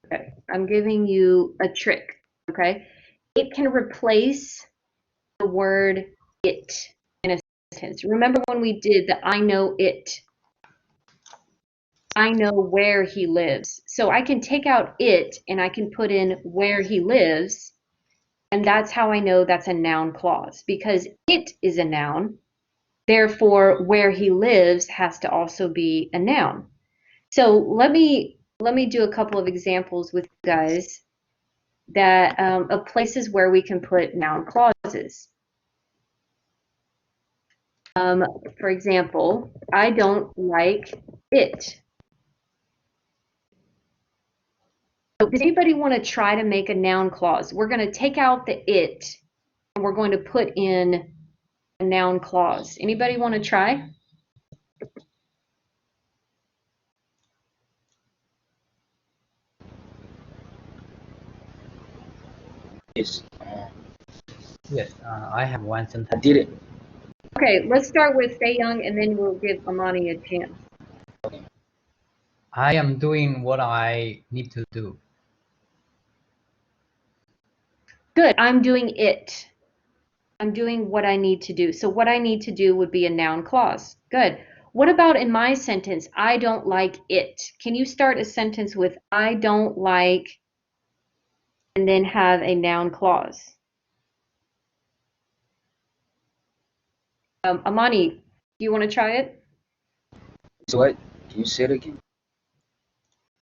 Okay, I'm giving you a trick, okay? It can replace the word it in a sentence. Remember when we did the I know it? I know where he lives. So I can take out it and I can put in where he lives, and that's how I know that's a noun clause, because it is a noun. Therefore, where he lives has to also be a noun. So let me do a couple of examples with you guys that of places where we can put noun clauses. For example, I don't like it. So does anybody want to try to make a noun clause? We're going to take out the it and we're going to put in a noun clause. Anybody want to try? Yes. Yes, I have one I sentence. did it. Okay, let's start with Fei Young and then we'll give Amani a chance. I am doing what I need to do. Good, I'm doing it. I'm doing what I need to do. So what I need to do would be a noun clause. Good. What about in my sentence, I don't like it? Can you start a sentence with I don't like and then have a noun clause? Amani, do you want to try it? So what? Can you say it again?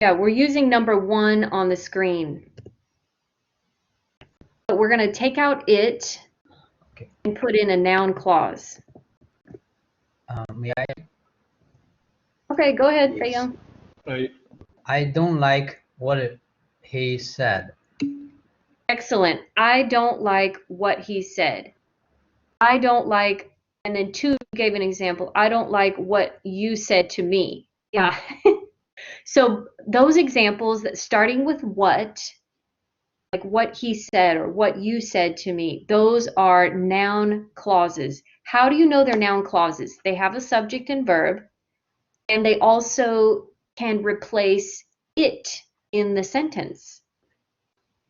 Yeah, we're using number 1 on the screen. But we're going to take out it and put in a noun clause. May I? Okay, go ahead, Yes. Fei Young. I don't like what he said. Excellent. I don't like what he said. I don't like, and then 2 gave an example. I don't like what you said to me. Yeah. So those examples that starting with what, like what he said or what you said to me, those are noun clauses. How do you know they're noun clauses? They have a subject and verb, and they also can replace it in the sentence.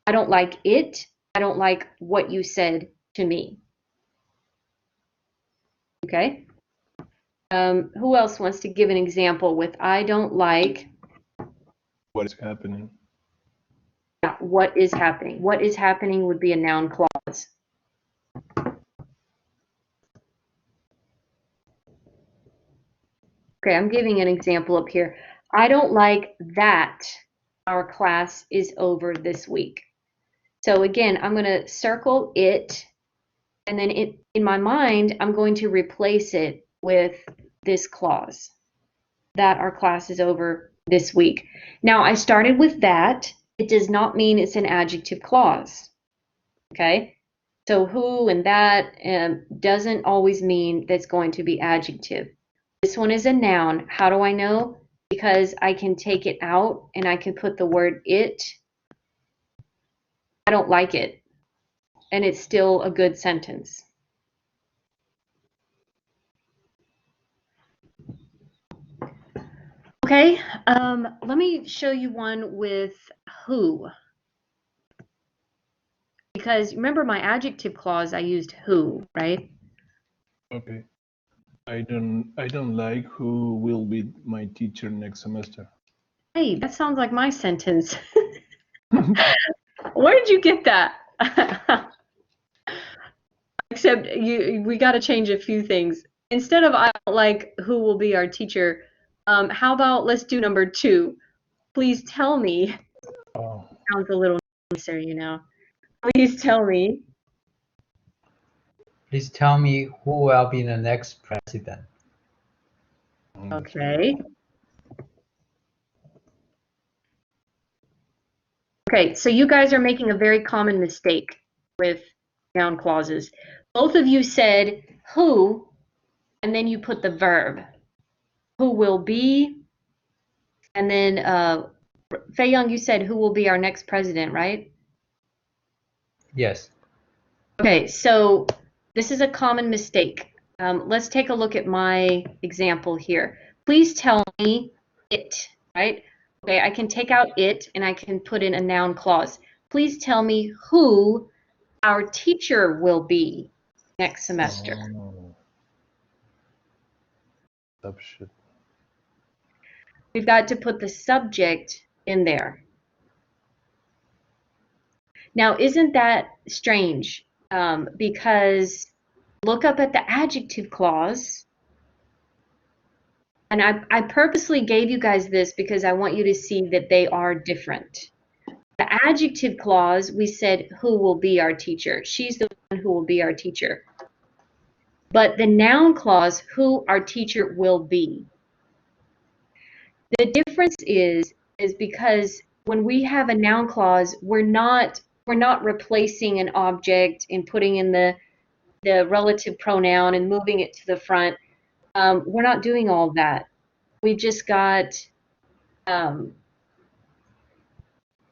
I don't like it. I don't like what you said to me. Okay. Who else wants to give an example with I don't like What is happening? what is happening? What is happening would be a noun clause. Okay, I'm giving an example up here. I don't like that our class is over this week. So again, I'm going to circle it, and then in my mind, I'm going to replace it with this clause, that our class is over this week. Now, I started with that. It does not mean it's an adjective clause, okay? So who and that doesn't always mean that's going to be adjective. This one is a noun. How do I know? Because I can take it out and I can put the word it. I don't like it, and it's still a good sentence. Okay, let me show you one with who. Because remember my adjective clause, I used who, right? Okay. I don't like who will be my teacher next semester. Hey, that sounds like my sentence. Where did you get that? Except we got to change a few things. Instead of I don't like who will be our teacher, how about let's do number 2. Please tell me. Oh. Sounds a little nicer, you know. Please tell me. Please tell me who will be the next president. Okay. Okay, so you guys are making a very common mistake with noun clauses. Both of you said who, and then you put the verb. Who will be, and then Fei Young, you said who will be our next president, right? Yes. Okay, so this is a common mistake. Let's take a look at my example here. Please tell me it, right? Okay, I can take out it and I can put in a noun clause. Please tell me who our teacher will be next semester. Oh. Shit. We've got to put the subject in there. Now, isn't that strange? Because look up at the adjective clause. And I purposely gave you guys this because I want you to see that they are different. The adjective clause, we said who will be our teacher. She's the one who will be our teacher. But the noun clause, who our teacher will be. The difference is because when we have a noun clause, we're not replacing an object and putting in the relative pronoun and moving it to the front. We're not doing all of that. We've just got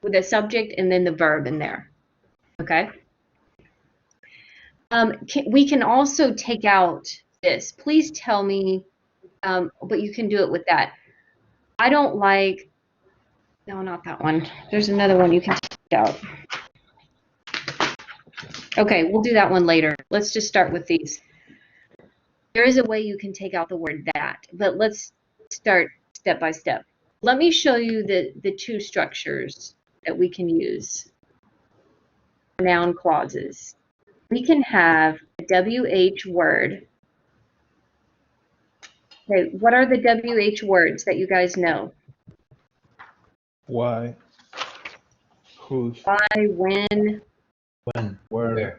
with the subject and then the verb in there. Okay. We can also take out this. Please tell me, but you can do it with that. I don't like, no, not that one. There's another one you can take out. Okay, we'll do that one later. Let's just start with these. There is a way you can take out the word that, but let's start step by step. Let me show you the 2 structures that we can use for noun clauses. We can have a WH word. Okay, what are the WH words that you guys know? Why? Whose? Why, when, Where?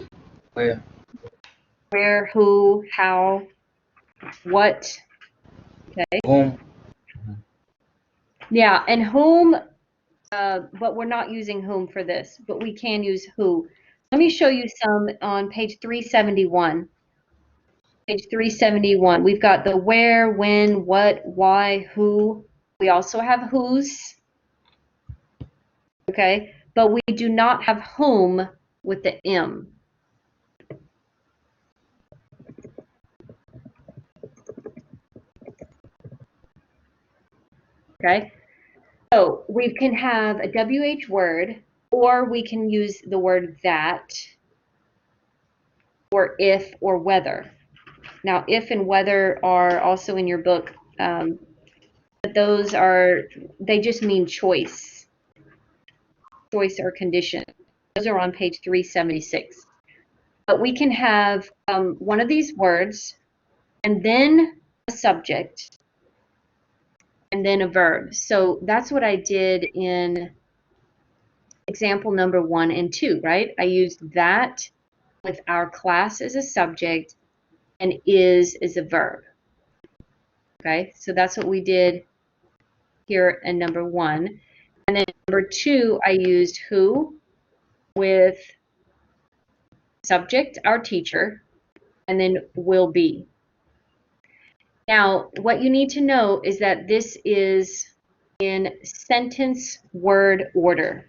where, who, how, what. Okay. Whom. Yeah, and whom, but we're not using whom for this, but we can use who. Let me show you some on page 371. Page 371, we've got the where, when, what, why, who. We also have whose. Okay, but we do not have whom with the M. Okay, so we can have a WH word, or we can use the word that, or if, or whether. Now, if and whether are also in your book, but those are, they just mean choice. Choice or condition. Those are on page 376. But we can have one of these words, and then a subject, and then a verb. So that's what I did in example number 1 and 2, right? I used that with our class as a subject and is a verb. Okay, so that's what we did here in number 1. And then number 2, I used who with subject, our teacher, and then will be. Now, what you need to know is that this is in sentence word order.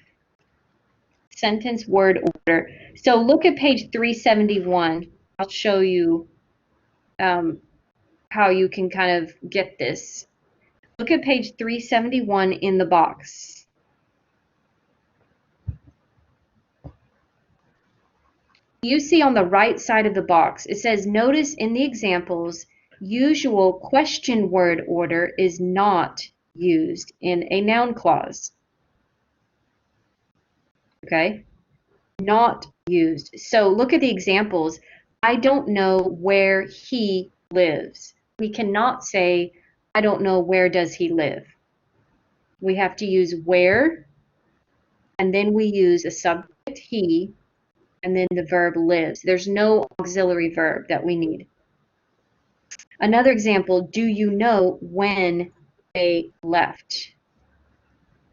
Sentence word order. So look at page 371. I'll show you how you can kind of get this. Look at page 371 in the box. You see on the right side of the box, it says, notice in the examples, usual question word order is not used in a noun clause. Okay? Not used. So look at the examples. I don't know where he lives. We cannot say, I don't know where does he live. We have to use where, and then we use a subject, he, and then the verb lives. There's no auxiliary verb that we need. Another example, do you know when they left?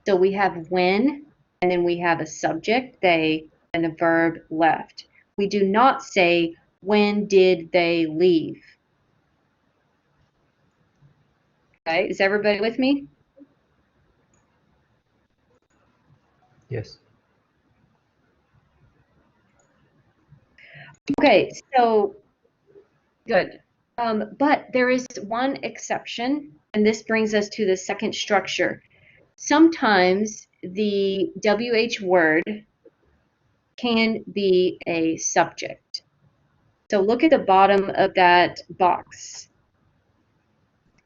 So we have when, and then we have a subject, they, and a verb left. We do not say, when did they leave? Okay, is everybody with me? Yes. Okay, so good. But there is one exception, and this brings us to the second structure. Sometimes the WH word can be a subject. So look at the bottom of that box.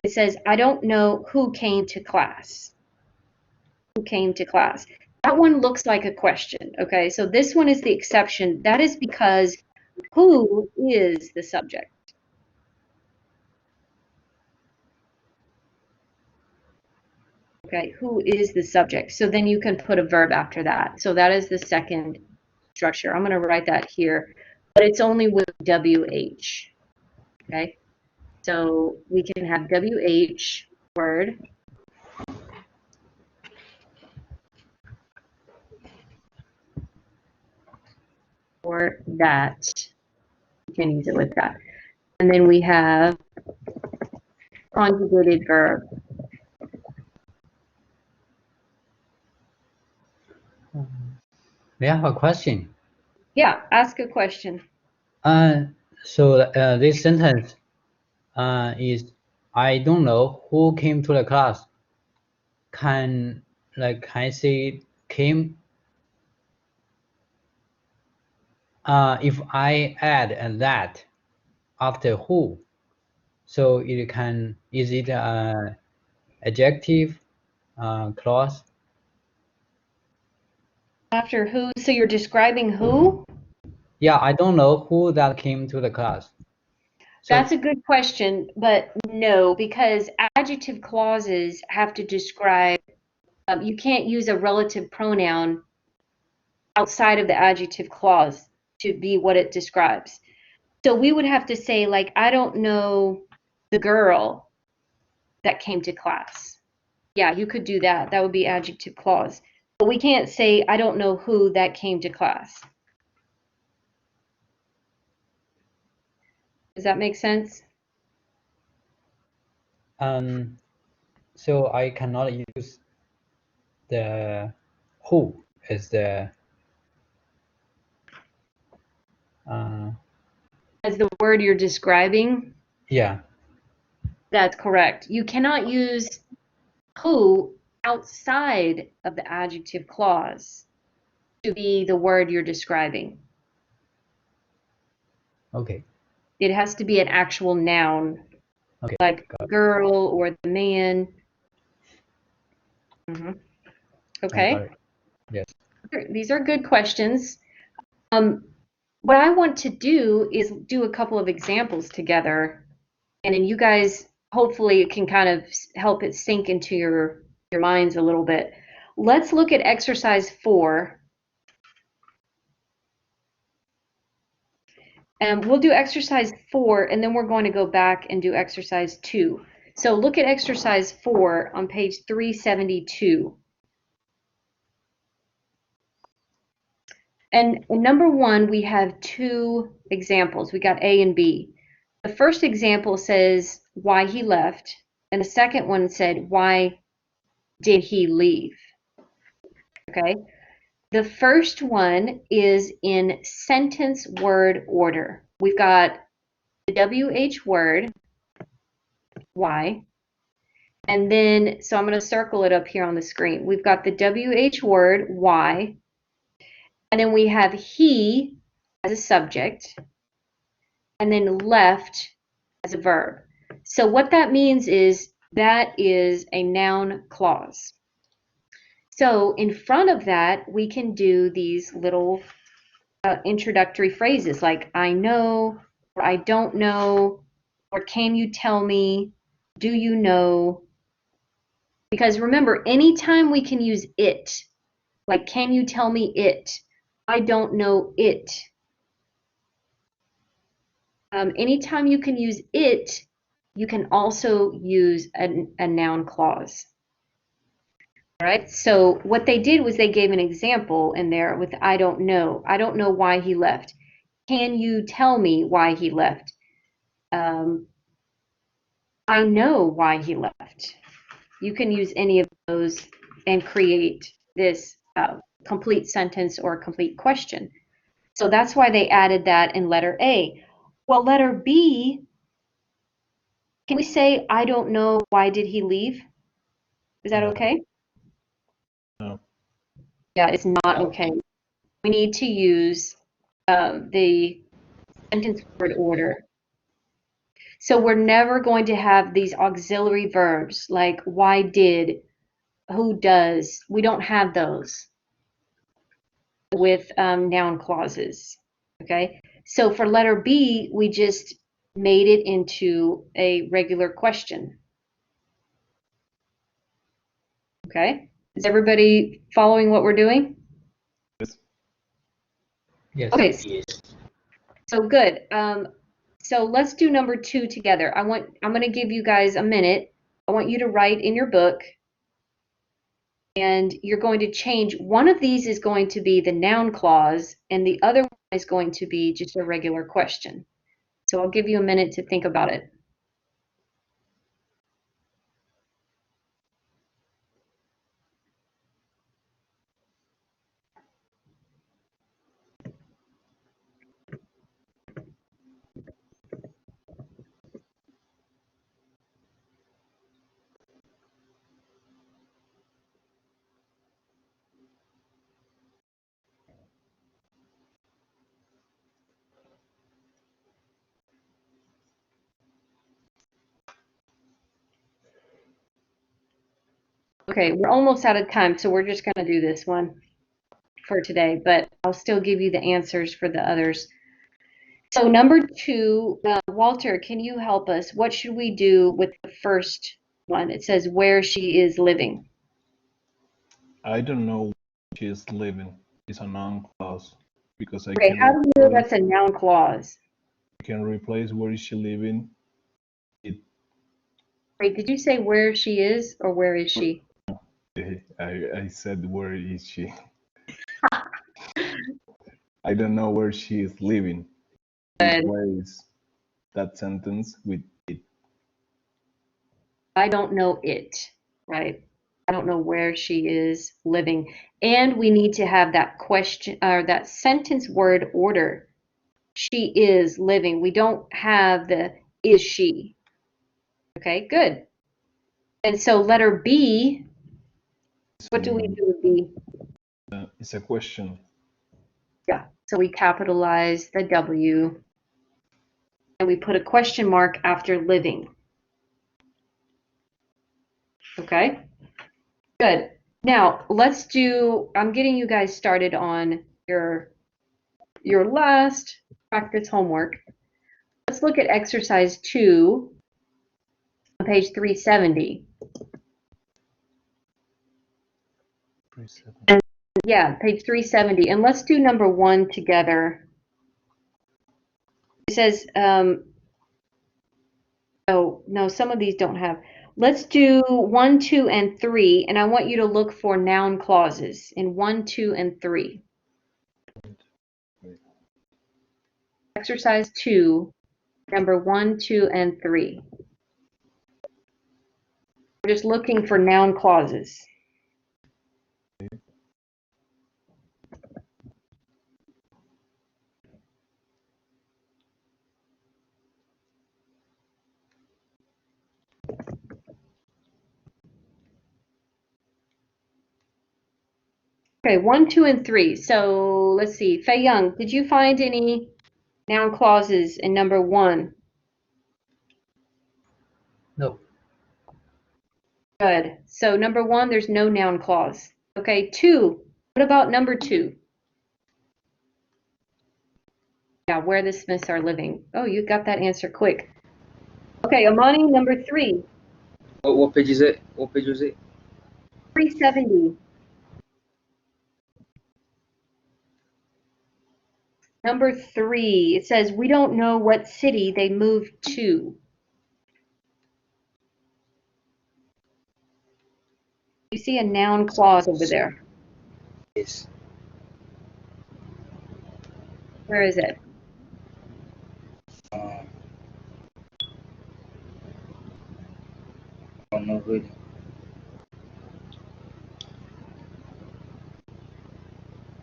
It says, I don't know who came to class. Who came to class? That one looks like a question, okay? So this one is the exception. That is because who is the subject? Okay, who is the subject? So then you can put a verb after that. So that is the second structure. I'm going to write that here, but it's only with WH, okay? So we can have WH word or that. You can use it with that. And then we have conjugated verb. May I have a question? Yeah, ask a question. So this sentence is, I don't know who came to the class. Can I say came? If I add that after who, so it can, is it a adjective clause? After who? So you're describing who? Yeah, I don't know who that came to the class. So, That's a good question, but no, because adjective clauses have to describe, you can't use a relative pronoun outside of the adjective clause to be what it describes. So we would have to say, like, I don't know the girl that came to class. Yeah, you could do that. That would be adjective clause. But we can't say, I don't know who that came to class. Does that make sense? so I cannot use the who as the As the word you're describing? yeah. That's correct. You cannot use who outside of the adjective clause to be the word you're describing. Okay. It has to be an actual noun, Okay. like the girl or the man. I Okay. got it. Yes. These are good questions. What I want to do is do a couple of examples together, and then you guys hopefully can kind of help it sink into your minds a little bit. Let's look at exercise 4. And we'll do exercise 4, and then we're going to go back and do exercise 2. So look at exercise 4 on page 372. And in number 1, we have 2 examples. We got A and B. The first example says why he left, and the second one said why did he leave? Okay. The first one is in sentence word order. We've got the WH word, why, and then, so I'm going to circle it up here on the screen. We've got the WH word, why, and then we have he as a subject, and then left as a verb. So what that means is that is a noun clause. So in front of that, we can do these little introductory phrases like I know, or I don't know, or can you tell me, do you know? Because remember, anytime we can use it, like can you tell me it, I don't know it. Anytime you can use it, you can also use a noun clause. All right, so what they did was they gave an example in there with I don't know. I don't know why he left. Can you tell me why he left? I know why he left. You can use any of those and create this complete sentence or complete question. So that's why they added that in letter A. Well, letter B, can we say, I don't know, why did he leave? Is that okay? No. Yeah, it's not okay. We need to use the sentence word order. So we're never going to have these auxiliary verbs like why did, who does. We don't have those with noun clauses. Okay, so for letter B, we just made it into a regular question. Okay, is everybody following what we're doing? Yes. Yes. Okay, Yes. so good. So let's do number 2 together. I'm going to give you guys a minute. I want you to write in your book, and you're going to change. One of these is going to be the noun clause, and the other one is going to be just a regular question. So I'll give you a minute to think about it. Okay, we're almost out of time, so we're just going to do this one for today, but I'll still give you the answers for the others. So number 2, Walter, can you help us? What should we do with the first one? It says where she is living. I don't know where she is living. It's a noun clause because I Okay, can how do you know replace, that's a noun clause? where is she living. Wait, did you say where she is or where is she? I said where is she? I don't know where she is living. Good. Replace that sentence with it. I don't know it, right? I don't know where she is living. And we need to have that question or that sentence word order. She is living. We don't have the is she. Okay, good. And so letter B, what do we do with B? It's a question. Yeah, so we capitalize the W and we put a question mark after living. Okay, good. Now let's do, I'm getting you guys started on your last practice homework. Let's look at exercise 2 on page 370. And yeah, page 370. And let's do number 1 together. It says, Oh, no, some of these don't have. Let's do 1, 2, and 3, and I want you to look for noun clauses in 1, 2, and 3. Exercise 2, number 1, 2, and 3. We're just looking for noun clauses. Okay, 1, 2, and 3. So let's see. Fei Young, did you find any noun clauses in number 1? No. Good. So number 1, there's no noun clause. Okay, 2. What about number 2? Yeah, where the Smiths are living. Oh, you got that answer quick. Okay, Amani, number 3. What page is it? What page is it? 370. Number 3, it says, we don't know what city they moved to. You see a noun clause over there. Yes. Where is it? Oh, not really.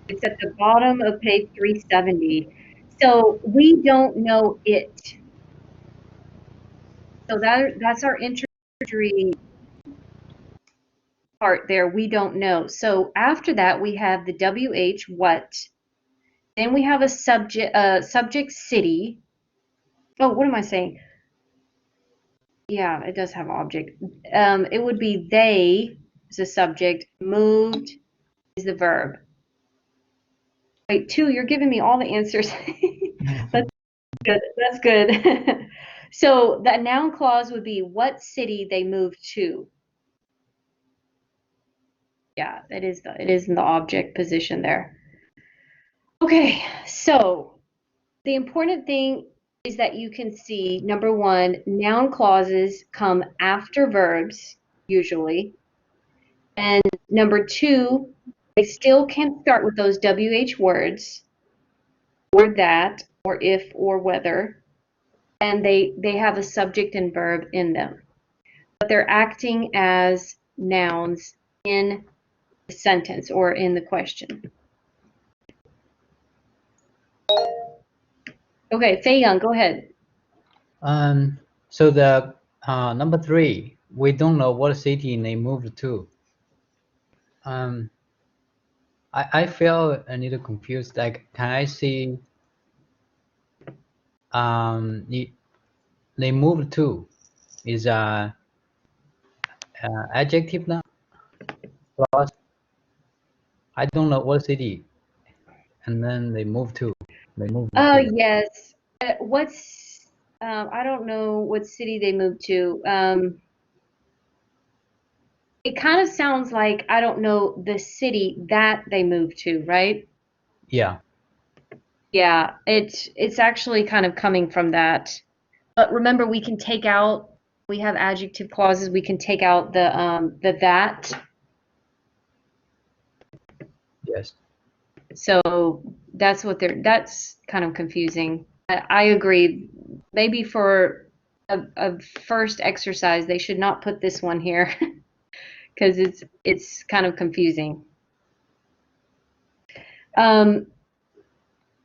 It's at the bottom of page 370. So we don't know it. So that's our introductory part there. We don't know. So after that, we have the WH, what. Then we have a subject city. Oh, what am I saying? Yeah, it does have object. It would be they is the subject, moved is the verb. Wait, 2, you're giving me all the answers. That's good. That's good. So the noun clause would be what city they moved to. Yeah, it is in the object position there. Okay, so the important thing is that you can see, number 1, noun clauses come after verbs, usually. And number 2, they still can start with those WH words, or that, or if, or whether, and they have a subject and verb in them. But they're acting as nouns in the sentence or in the question. Okay, Fei Young, go ahead. So the number 3, we don't know what city they moved to. I feel a little confused. Like, can I see they moved to is adjective now? Plus, I don't know what city, and then they moved to. They moved to. Yes. I don't know what city they moved to. It kind of sounds like I don't know the city that they moved to, right? Yeah. Yeah, it's actually kind of coming from that. But remember, we can take out, we have adjective clauses, we can take out the that. Yes. So that's that's kind of confusing. I agree. Maybe for a first exercise, they should not put this one here because it's kind of confusing. Let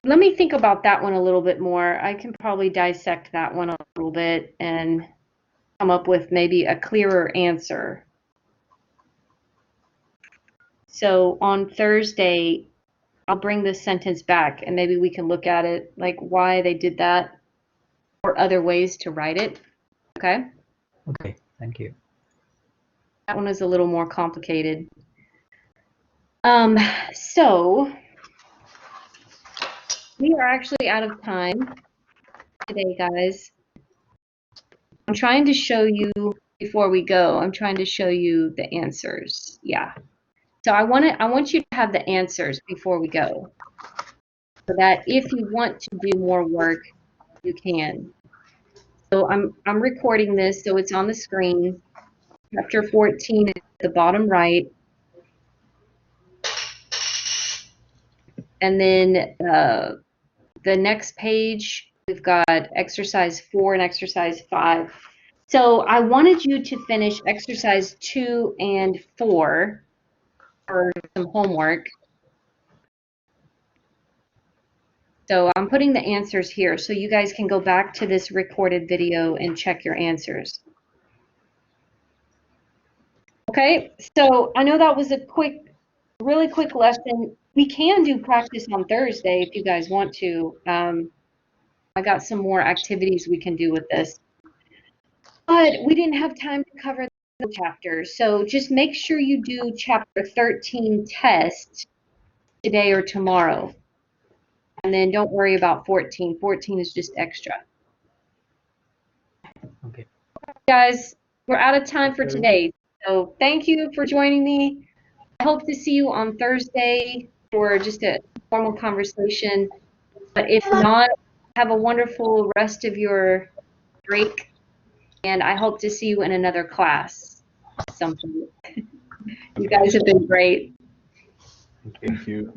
me think about that one a little bit more. I can probably dissect that one a little bit and come up with maybe a clearer answer. So on Thursday, I'll bring this sentence back and maybe we can look at it, like why they did that or other ways to write it. Okay? Okay, thank you. That one is a little more complicated. So we are actually out of time today, guys. I'm trying to show you before we go. I'm trying to show you the answers. Yeah. So I want you to have the answers before we go, so that if you want to do more work, you can. So I'm recording this, so it's on the screen. Chapter 14 at the bottom right. And then the next page, we've got exercise 4 and exercise 5. So I wanted you to finish exercise 2 and 4 for some homework. So I'm putting the answers here so you guys can go back to this recorded video and check your answers. Okay, so I know that was a really quick lesson. We can do practice on Thursday if you guys want to. I got some more activities we can do with this. But we didn't have time to cover the chapters, so just make sure you do chapter 13 test today or tomorrow. And then don't worry about 14. 14 is just extra. Okay. Guys, we're out of time for today. So thank you for joining me. I hope to see you on Thursday for just a formal conversation. But if not, have a wonderful rest of your break. And I hope to see you in another class at some point. You guys have been great. Thank you.